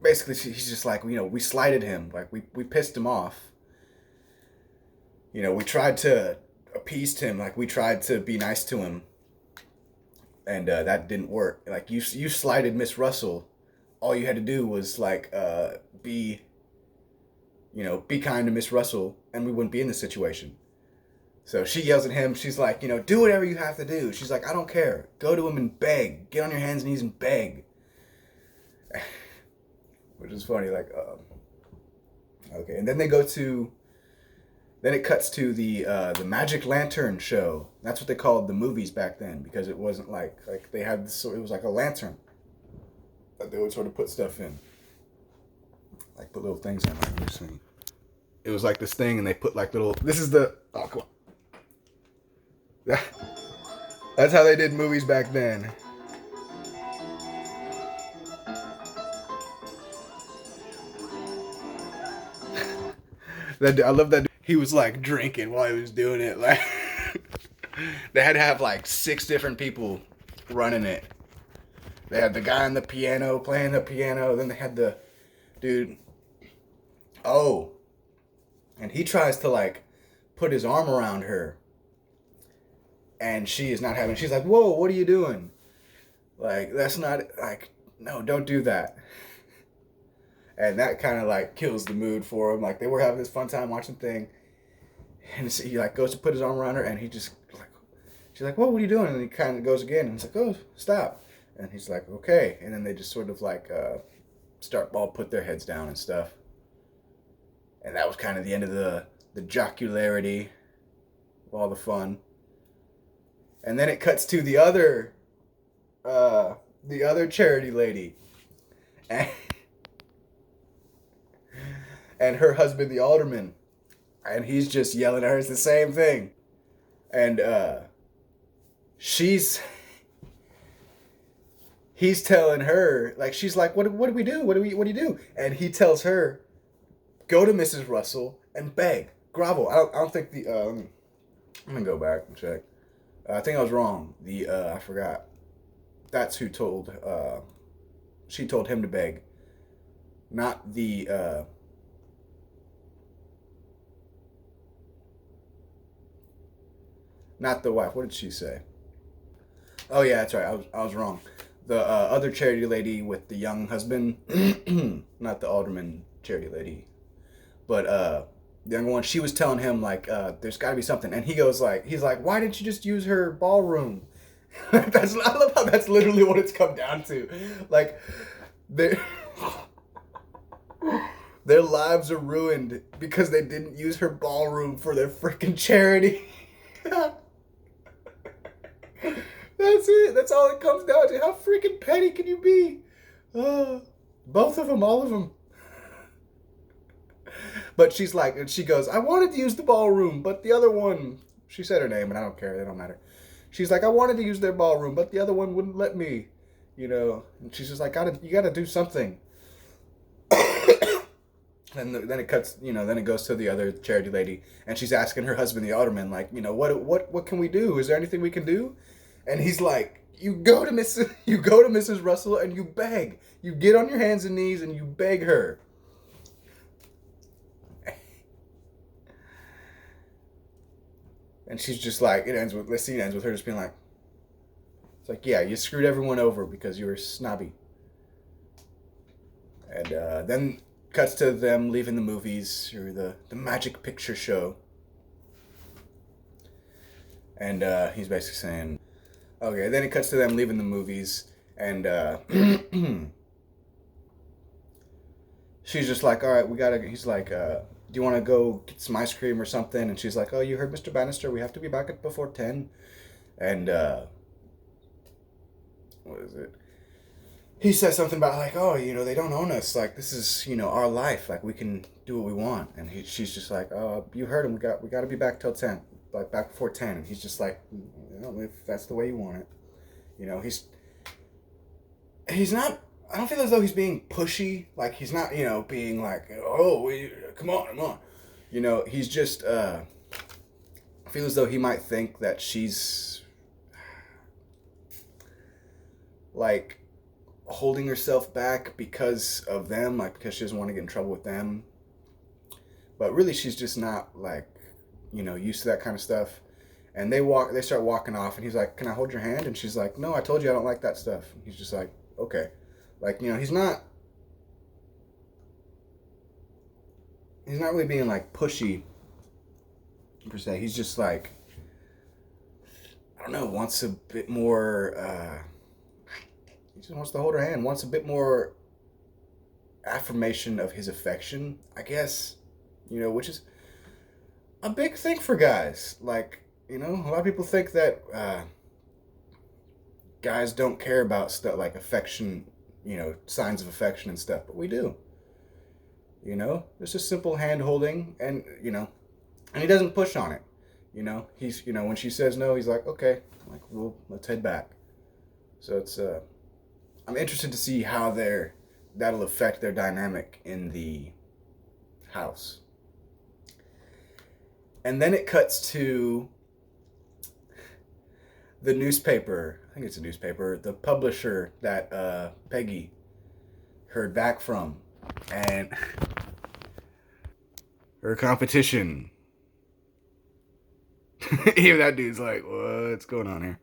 Speaker 1: basically he's just like, we slighted him. Like, we pissed him off. We tried to appease him. Like, we tried to be nice to him. And that didn't work. Like, you slighted Miss Russell. All you had to do was, like, be kind to Miss Russell, and we wouldn't be in this situation. So she yells at him. She's like, do whatever you have to do. She's like, I don't care. Go to him and beg. Get on your hands and knees and beg. Which is funny. Like, okay. And then then it cuts to the Magic Lantern show. That's what they called the movies back then, because it wasn't like they had this, it was like a lantern that they would sort of put stuff in. Like, put little things in, like, let me see. It was like this thing, and they put like little, this is the, oh, come on. That's how they did movies back then. I love that. He was like drinking while he was doing it. Like, they had to have like 6 different people running it. They had the guy on the piano playing the piano. Then they had the dude. Oh, and he tries to like put his arm around her. And she is not having, she's like, whoa, what are you doing? Like, that's not, like, no, don't do that. And that kind of like kills the mood for him. Like, they were having this fun time watching the thing. And he like goes to put his arm around her, and he just like, she's like, whoa, what are you doing? And he kind of goes again, and he's like, oh, stop. And he's like, okay. And then they just sort of like start all put their heads down and stuff. And that was kind of the end of the jocularity of all the fun. And then it cuts to the other charity lady, and her husband, the alderman, and he's just yelling at her. It's the same thing, and he's telling her, like, she's like, what do we do? What do you do? And he tells her, go to Mrs. Russell and beg, grovel. I don't think the I'm gonna go back and check. I think I was wrong. I forgot. That's who told, she told him to beg. Not the, not the wife. What did she say? Oh yeah, that's right. I was wrong. The other charity lady with the young husband, not the alderman charity lady, but the younger one, she was telling him, like, there's got to be something. And he's like, why didn't you just use her ballroom? I love how that's literally what it's come down to. Like, their lives are ruined because they didn't use her ballroom for their freaking charity. That's it. That's all it comes down to. How freaking petty can you be? Both of them, all of them. But she's like, and she goes, I wanted to use the ballroom, but the other one, she said her name, and I don't care, they don't matter. She's like, I wanted to use their ballroom, but the other one wouldn't let me, And she's just like, you gotta do something. And then it cuts, then it goes to the other charity lady, and she's asking her husband, the alderman, like, what can we do? Is there anything we can do? And he's like, you go to Mrs. Russell and you beg. You get on your hands and knees and you beg her. And she's just like, the scene ends with her just being like, it's like, yeah, you screwed everyone over because you were snobby. And then cuts to them leaving the movies or the magic picture show. And he's basically saying, okay, then it cuts to them leaving the movies, and she's just like, all right, we gotta, he's like, do you want to go get some ice cream or something? And she's like, oh, you heard Mr. Bannister, we have to be back at before 10. And, what is it? He says something about like, oh, they don't own us. Like, this is, our life. Like, we can do what we want. And she's just like, oh, you heard him. We got to be back till 10, like back before 10. And he's just like, if that's the way you want it, he's not. I don't feel as though he's being pushy. Like, he's not, being like, oh, come on. He's just. I feel as though he might think that she's like holding herself back because of them, like because she doesn't want to get in trouble with them. But really, she's just not like, used to that kind of stuff. And they start walking off, and he's like, "Can I hold your hand?" And she's like, "No, I told you I don't like that stuff." And he's just like, "Okay," like he's not really being like pushy per se. He's just like, I don't know, wants a bit more. He just wants to hold her hand, wants a bit more affirmation of his affection, I guess, which is a big thing for guys. Like, a lot of people think that guys don't care about stuff like affection, signs of affection and stuff, but we do. It's just simple hand holding, and, and he doesn't push on it. He's, when she says no, he's like, okay, like, let's head back. So it's, I'm interested to see how that'll affect their dynamic in the house. And then it cuts to the newspaper. I think it's a newspaper. The publisher that Peggy heard back from. And her competition. Even that dude's like, what's going on here?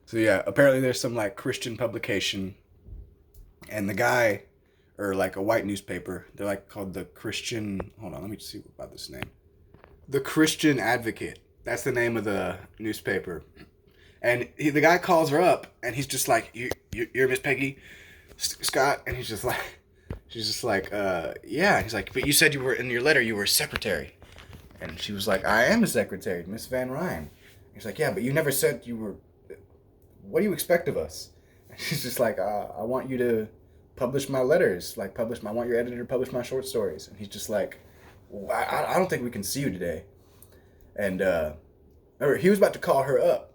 Speaker 1: So yeah, apparently there's some like Christian publication, and the guy, or like a white newspaper, they're like called the Christian, hold on, let me see about this name. The Christian Advocate. That's the name of the newspaper. And the guy calls her up, and he's just like, you're Miss Peggy Scott? And she's just like, yeah. He's like, but you said you were, in your letter, you were a secretary. And she was like, I am a secretary, Miss Van Ryn. He's like, yeah, but you never said you were. What do you expect of us? And she's just like, I want you to publish my letters. Like, I want your editor to publish my short stories. And he's just like, well, I don't think we can see you today. And he was about to call her up.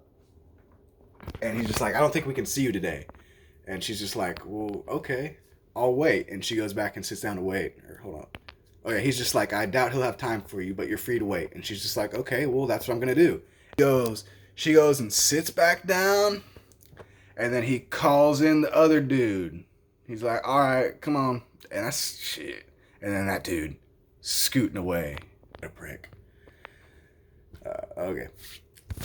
Speaker 1: And he's just like, I don't think we can see you today. And she's just like, well, okay, I'll wait. And she goes back and sits down to wait. Or hold on. Oh yeah, he's just like, I doubt he'll have time for you, but you're free to wait. And she's just like, okay, well, that's what I'm going to do. She goes and sits back down. And then he calls in the other dude. He's like, all right, come on. And that's shit. And then that dude scooting away. What a prick. Okay.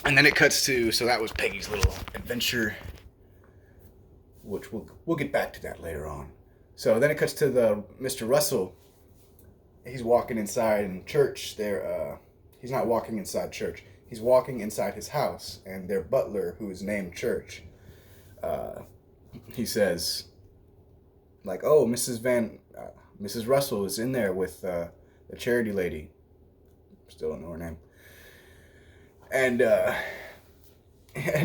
Speaker 1: And then it cuts to, so that was Peggy's little adventure, which we'll get back to that later on. So then it cuts to the Mr. Russell. He's walking inside in church. He's not walking inside church. He's walking inside his house, and their butler, who is named Church, he says, like, oh, Mrs. Russell is in there with the charity lady. Still don't know her name. And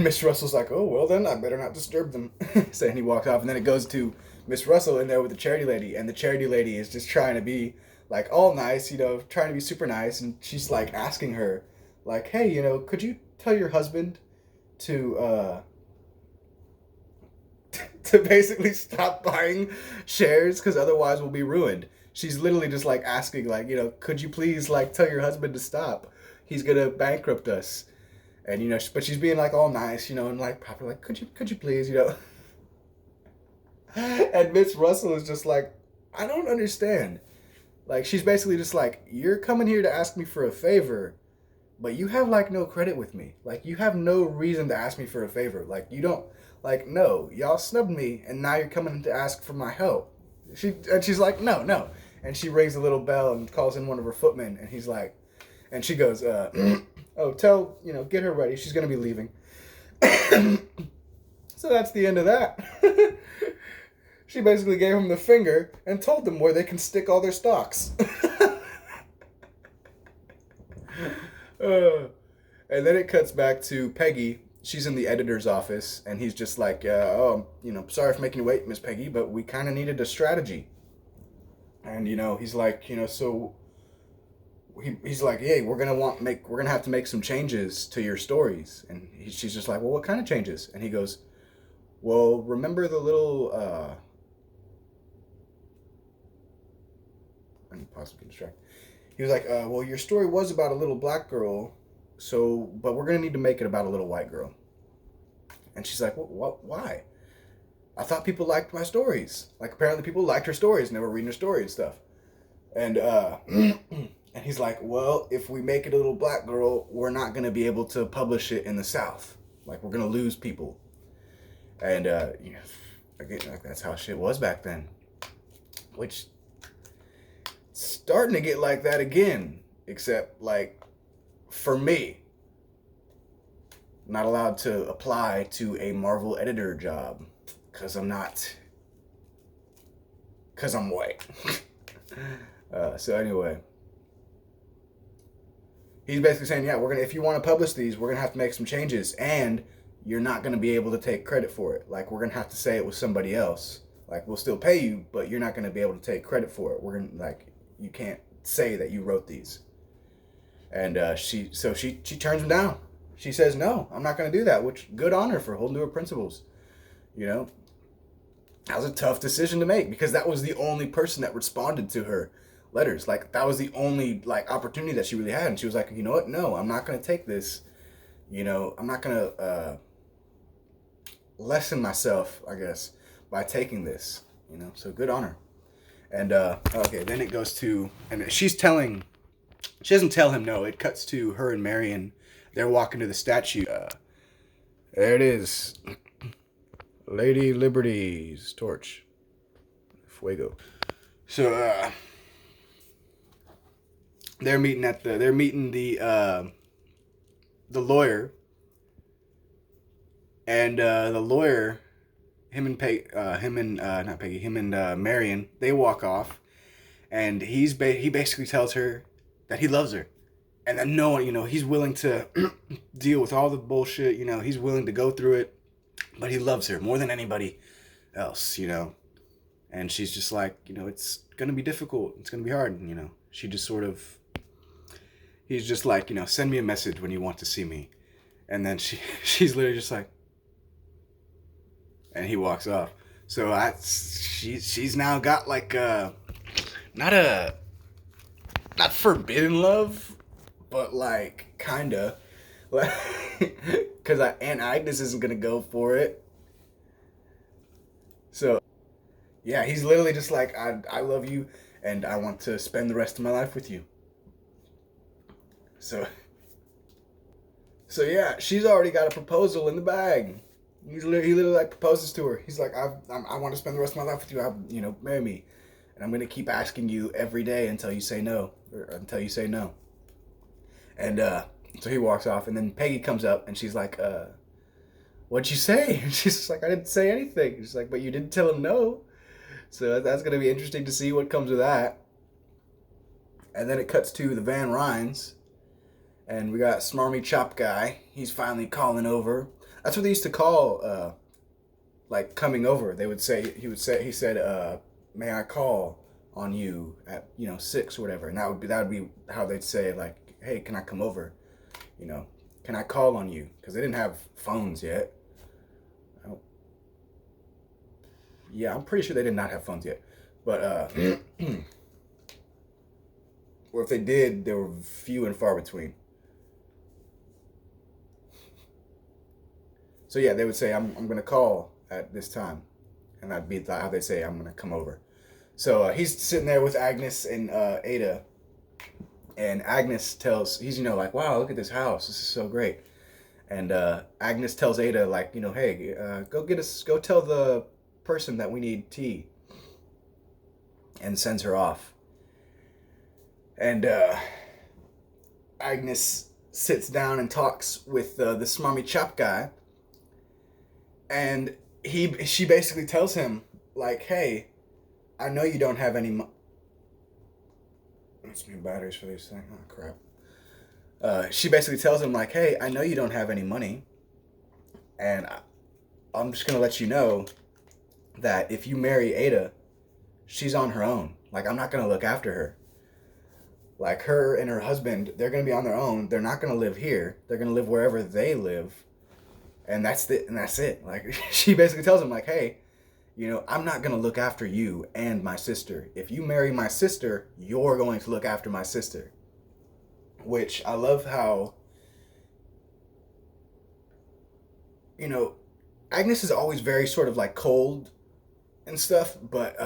Speaker 1: Miss Russell's like, oh, well then, I better not disturb them. So and he walks off, and then it goes to Miss Russell in there with the charity lady, and the charity lady is just trying to be, like, all nice, trying to be super nice, and she's, like, asking her, like, hey, could you tell your husband to basically stop buying shares, because otherwise we'll be ruined. She's literally just, like, asking, like, could you please, like, tell your husband to stop? He's gonna bankrupt us. And, but she's being, like, all nice, and, like, proper, like, could you please, And Miss Russell is just like, I don't understand. Like, she's basically just like, you're coming here to ask me for a favor, but you have, like, no credit with me. Like, you have no reason to ask me for a favor. Like, you don't, like, no, y'all snubbed me, and now you're coming to ask for my help. She's like, no. And she rings a little bell and calls in one of her footmen, and he's like, and she goes, oh, tell, get her ready. She's going to be leaving. So that's the end of that. She basically gave him the finger and told them where they can stick all their stocks. uh, and then it cuts back to Peggy. She's in the editor's office, and he's just like, oh, sorry for making you wait, Miss Peggy, but we kind of needed a strategy. And, he's like, so he's like, hey, we're gonna have to make some changes to your stories. And she's just like, well, what kind of changes? And he goes, well, remember the little, I need to pause to get distracted. He was like, well, your story was about a little black girl, but we're gonna need to make it about a little white girl. And she's like, what, why? I thought people liked my stories. Like, apparently people liked her stories and they were reading her story and stuff. And, and he's like, well, if we make it a little black girl, we're not going to be able to publish it in the South. Like, we're going to lose people. And, again, like, that's how shit was back then. Which, starting to get like that again. Except, like, for me, not allowed to apply to a Marvel editor job. Because I'm not. Because I'm white. So anyway. He's basically saying, yeah, if you want to publish these, we're gonna have to make some changes, and you're not gonna be able to take credit for it. Like, we're gonna have to say it was somebody else. Like, we'll still pay you, but you're not gonna be able to take credit for it. You can't say that you wrote these. And she turns him down. She says, no, I'm not gonna do that. Which, good on her for holding to her principles. That was a tough decision to make, because that was the only person that responded to her letters. Like, that was the only, like, opportunity that she really had. And she was like, you know what? No, I'm not going to take this. I'm not going to lessen myself, I guess, by taking this. So good on her. And, okay, then it goes to, and she doesn't tell him no. It cuts to her and Marion. They're walking to the statue. There it is. Lady Liberty's torch. Fuego. So, they're meeting the lawyer, and the lawyer, him and Marion, they walk off, and he basically tells her that he loves her, and that no one, he's willing to deal with all the bullshit, he's willing to go through it, but he loves her more than anybody else, and she's just like, it's gonna be difficult, it's gonna be hard, she just sort of. He's just like, send me a message when you want to see me. And then she's literally just like, and he walks off. So she's now got like not forbidden love, but like kinda, because Aunt Agnes isn't gonna go for it. So yeah, he's literally just like, I love you, and I want to spend the rest of my life with you. So yeah, she's already got a proposal in the bag. He literally like proposes to her. He's like, I want to spend the rest of my life with you. Marry me, and I'm gonna keep asking you every day until you say no, or until you say no. And so he walks off, and then Peggy comes up, and she's like, what'd you say? And she's just like, I didn't say anything. She's like, but you didn't tell him no. So that's gonna be interesting to see what comes of that. And then it cuts to the Van Ryns. And we got Smarmy Chop Guy. He's finally calling over. That's what they used to call, like, coming over. He said, may I call on you at, 6 or whatever. And that would be how they'd say, like, hey, can I come over? Can I call on you? Because they didn't have phones yet. Yeah, I'm pretty sure they did not have phones yet. But, or if they did, they were few and far between. So yeah, they would say, I'm going to call at this time. And that'd be how they say, I'm going to come over. So he's sitting there with Agnes and Ada. And Agnes he's, like, wow, look at this house. This is so great. And Agnes tells Ada, like, hey, go tell the person that we need tea. And sends her off. And Agnes sits down and talks with the smarmy chop guy, and she basically tells him like, "Hey, I know you don't have any. Let's need batteries for these things. Oh crap." She basically tells him like, "Hey, I know you don't have any money, and I'm just gonna let you know that if you marry Ada, she's on her own. Like, I'm not gonna look after her. Like, her and her husband, they're gonna be on their own. They're not gonna live here. They're gonna live wherever they live, and that's it. Like, she basically tells him like, hey, I'm not gonna look after you and my sister. If you marry my sister, you're going to look after my sister." Which I love how, Agnes is always very sort of like cold and stuff, but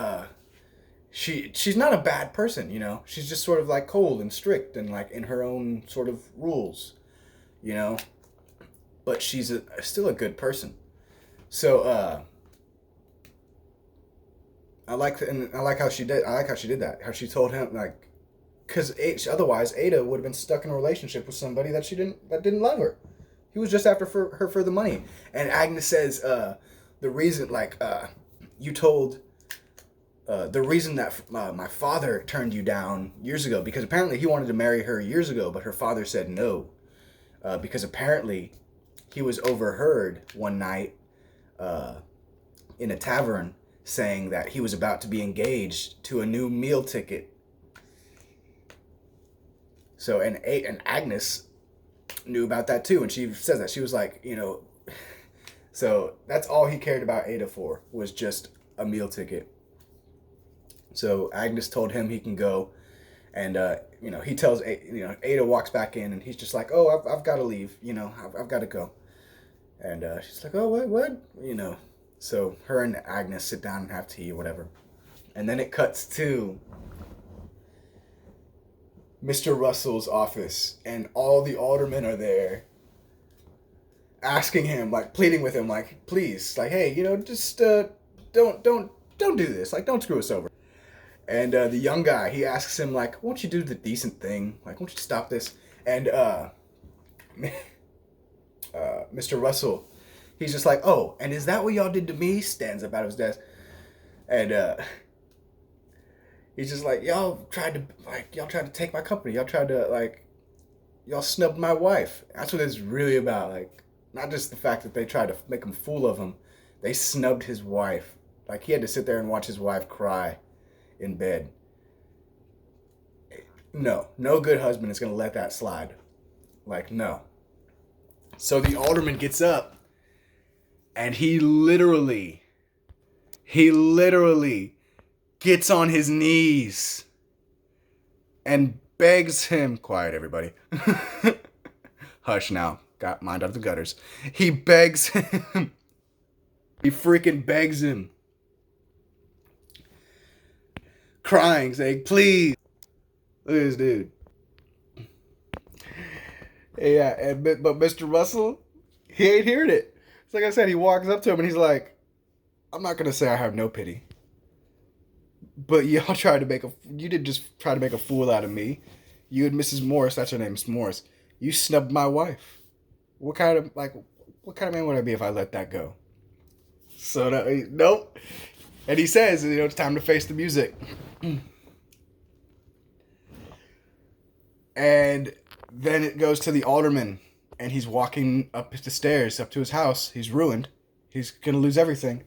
Speaker 1: she's not a bad person, She's just sort of like cold and strict and like in her own sort of rules, you know. But she's still a good person. So I like how she did. I like how she did that. How she told him like, because otherwise Ada would have been stuck in a relationship with somebody that didn't love her. He was just after her for the money. And Agnes says the reason you told. The reason that my father turned you down years ago, because apparently he wanted to marry her years ago, but her father said no, because apparently he was overheard one night in a tavern saying that he was about to be engaged to a new meal ticket. So and Agnes knew about that too, and she says that she was like, so that's all he cared about Ada for, was just a meal ticket. So Agnes told him he can go, and he tells Ada walks back in, and he's just like, "Oh, I've got to leave, I've got to go," and she's like, "Oh, what?" So her and Agnes sit down and have tea or whatever, and then it cuts to Mr. Russell's office, and all the aldermen are there, asking him, like pleading with him, like, please, like, hey, just don't do this, like, don't screw us over. And the young guy, he asks him, like, won't you do the decent thing? Like, won't you stop this? And Mr. Russell, he's just like, oh, and is that what y'all did to me? Stands up out of his desk. And he's just like, y'all tried to take my company. Y'all snubbed my wife. That's what it's really about. Like, not just the fact that they tried to make a fool of him. They snubbed his wife. Like, he had to sit there and watch his wife cry in bed. No good husband is going to let that slide. Like, no. So the alderman gets up, and he literally gets on his knees and begs him, quiet everybody. Hush now, got mind out of the gutters. He begs him. He freaking begs him, crying, saying, please. Look at this dude. Yeah, but Mr. Russell, he ain't hearing it. It's like I said, he walks up to him and he's like, I'm not gonna say I have no pity, but you didn't just try to make a fool out of me. You and Mrs. Morris, that's her name, Miss Morris. You snubbed my wife. What kind of man would I be if I let that go? So nope. And he says, it's time to face the music. And then it goes to the alderman, and he's walking up the stairs up to his house. He's ruined. He's gonna lose everything.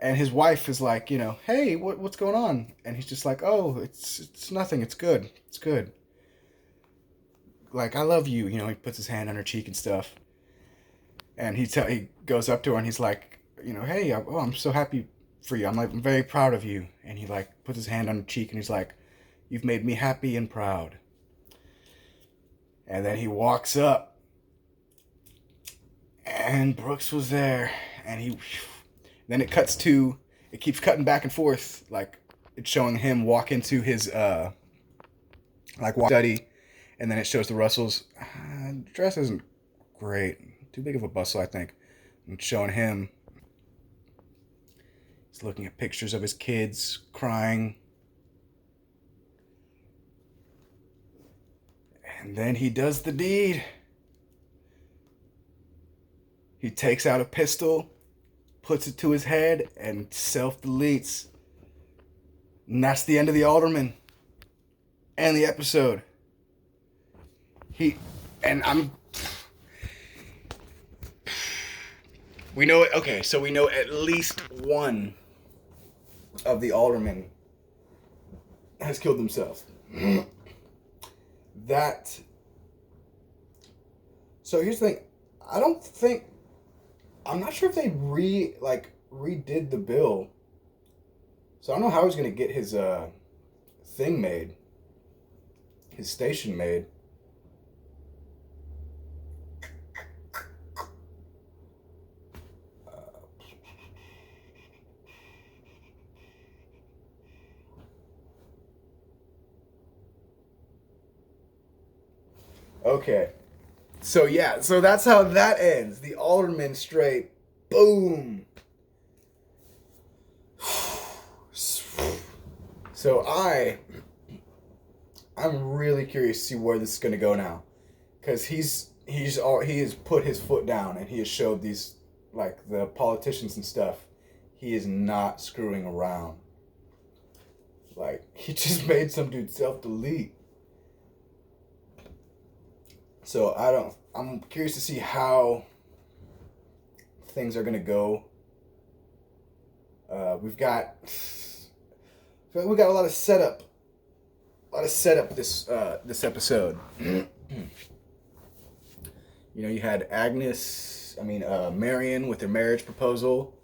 Speaker 1: And his wife is like, hey, what's going on? And he's just like, oh, it's nothing. It's good. It's good. Like, I love you. He puts his hand on her cheek and stuff. And he goes up to her and he's like, hey, I'm so happy for you. I'm very proud of you. And he like puts his hand on her cheek and he's like, you've made me happy and proud. And then he walks up, and Brooks was there, and then it keeps cutting back and forth, like it's showing him walk into his study, and then it shows the Russells. Dress isn't great, too big of a bustle, I think. It's showing him. He's looking at pictures of his kids crying. And then he does the deed. He takes out a pistol, puts it to his head, and self-deletes. And that's the end of the alderman. And the episode. We know it. Okay, so we know at least one of the aldermen has killed themselves. So here's the thing. I'm not sure if they redid the bill. So I don't know how he's gonna get his thing made, his station made. Okay. So yeah, so that's how that ends. The alderman straight, boom. So I'm really curious to see where this is gonna go now, because he has put his foot down and he has showed these, like, the politicians and stuff, he is not screwing around. Like, he just made some dude self-delete. So I'm curious to see how things are gonna go. We've got a lot of setup. This episode. You had Marion with her marriage proposal.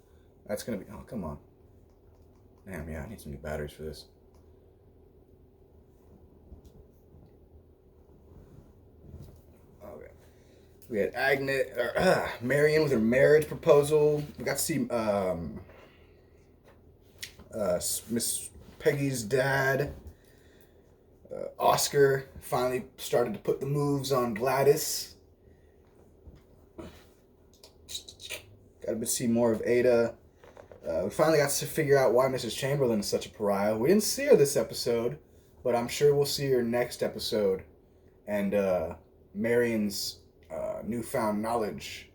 Speaker 1: That's gonna be. Oh, come on. Damn, yeah, I need some new batteries for this. We had Marion with her marriage proposal. We got to see Miss Peggy's dad, Oscar, finally started to put the moves on Gladys. Got to see more of Ada. We finally got to figure out why Mrs. Chamberlain is such a pariah. We didn't see her this episode, but I'm sure we'll see her next episode. And Marion's newfound knowledge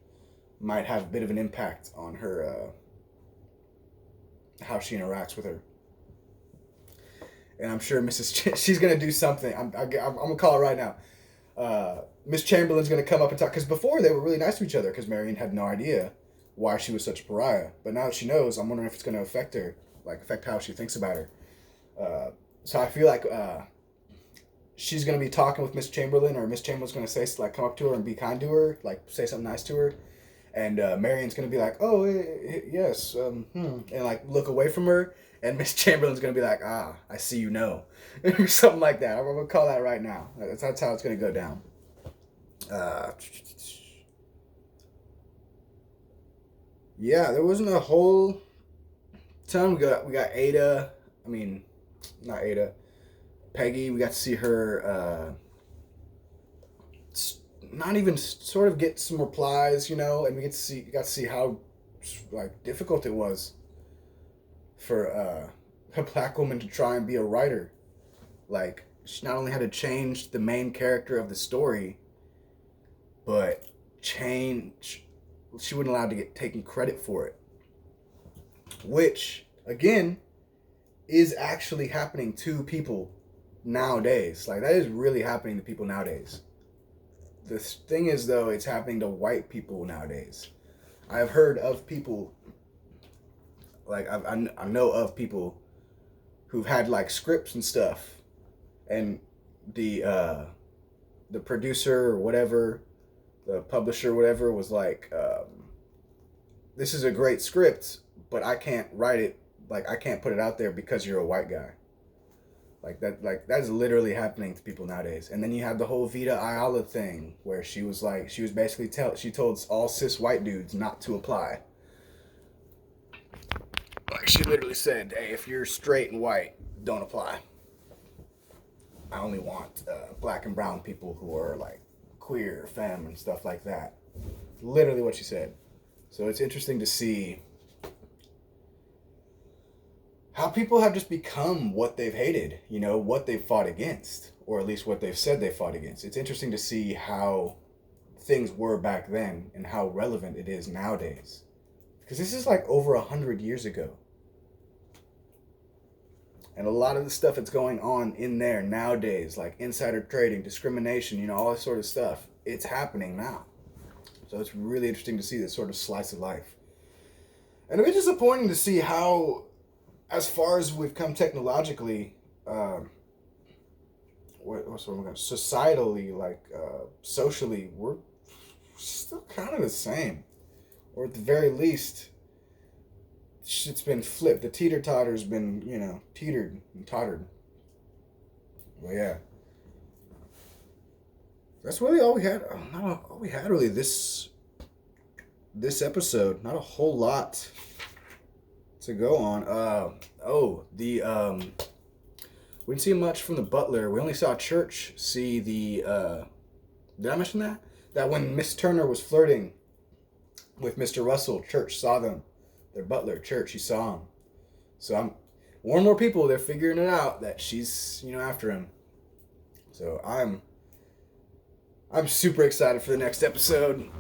Speaker 1: might have a bit of an impact on her, how she interacts with her. And I'm sure she's gonna do something. I'm gonna call it right now. Miss Chamberlain's gonna come up and talk, because before they were really nice to each other, because Marion had no idea why she was such a pariah. But now that she knows, I'm wondering if it's gonna affect her, affect how she thinks about her. So I feel like she's gonna be talking with Miss Chamberlain, or Miss Chamberlain's gonna say, come up to her and be kind to her, say something nice to her, and Marion's gonna be like, oh yes, and look away from her, and Miss Chamberlain's gonna be like, I see you know, something like that. I'm gonna call that right now. That's how it's gonna go down. Yeah, there wasn't a whole ton. We got Ada. Not Ada. Peggy. We got to see her. Not even sort of get some replies, and we got to see how difficult it was for a black woman to try and be a writer. She not only had to change the main character of the story, but she wasn't allowed to get taken credit for it, which again is actually happening to people nowadays. That is really happening to people nowadays. The thing is, though, it's happening to white people nowadays. I've heard of people, I know of people who've had scripts and stuff, and the producer or whatever, the publisher or whatever, was this is a great script, but I can't write it, I can't put it out there because you're a white guy. That is literally happening to people nowadays. And then you have the whole Vita Ayala thing, where she was basically she told all cis white dudes not to apply. She literally said, hey, if you're straight and white, don't apply. I only want black and brown people who are queer, femme, and stuff like that. Literally what she said. So it's interesting to see how people have just become what they've hated, what they've fought against, or at least what they've said they fought against. It's interesting to see how things were back then and how relevant it is nowadays. Because this is like over 100 years ago. And a lot of the stuff that's going on in there nowadays, like insider trading, discrimination, all this sort of stuff, it's happening now. So it's really interesting to see this sort of slice of life. And a bit disappointing to see how, as far as we've come technologically, societally, socially, we're still kind of the same. Or at the very least, shit's been flipped. The teeter-totter's been, teetered and tottered. Well, yeah. That's really all we had. Not all we had really this episode. Not a whole lot to go on. We didn't see much from the butler. We only saw Church see the. Did I mention that? That when Miss Turner was flirting with Mr. Russell, Church saw them. Their butler, Church, he saw him. So more and more people, they're figuring it out that she's, after him. So I'm super excited for the next episode.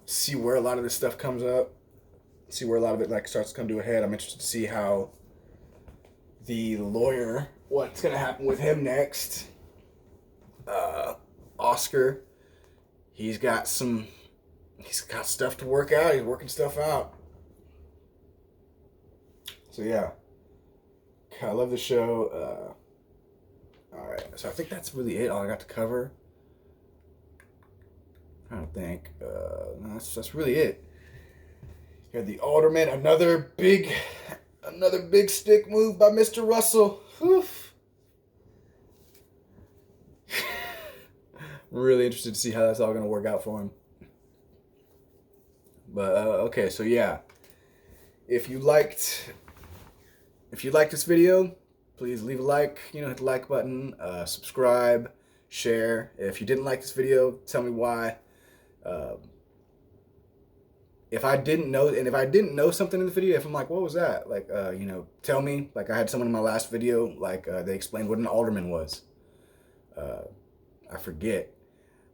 Speaker 1: See where a lot of this stuff comes up. See where a lot of it starts to come to a head. I'm interested to see how the lawyer, what's gonna happen with him next. Oscar, he's got stuff to work out. He's working stuff out. So yeah, I love the show. All right, so I think that's really it. All I got to cover. I don't think that's really it. You got the aldermen, another big stick move by Mr. Russell. Oof. Really interested to see how that's all going to work out for him. But okay, so yeah, if you liked this video, please leave a like. Hit the like button. Subscribe, share. If you didn't like this video, tell me why. If I didn't know something in the video, if I'm like, what was that? Tell me. Like I had someone in my last video, they explained what an alderman was. I forget,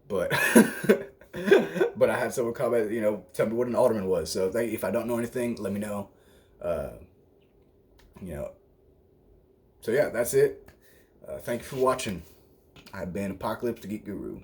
Speaker 1: but but I had someone comment, tell me what an alderman was. So if I don't know anything, let me know. So yeah, that's it. Thank you for watching. I've been Apocalypse the Geek Guru.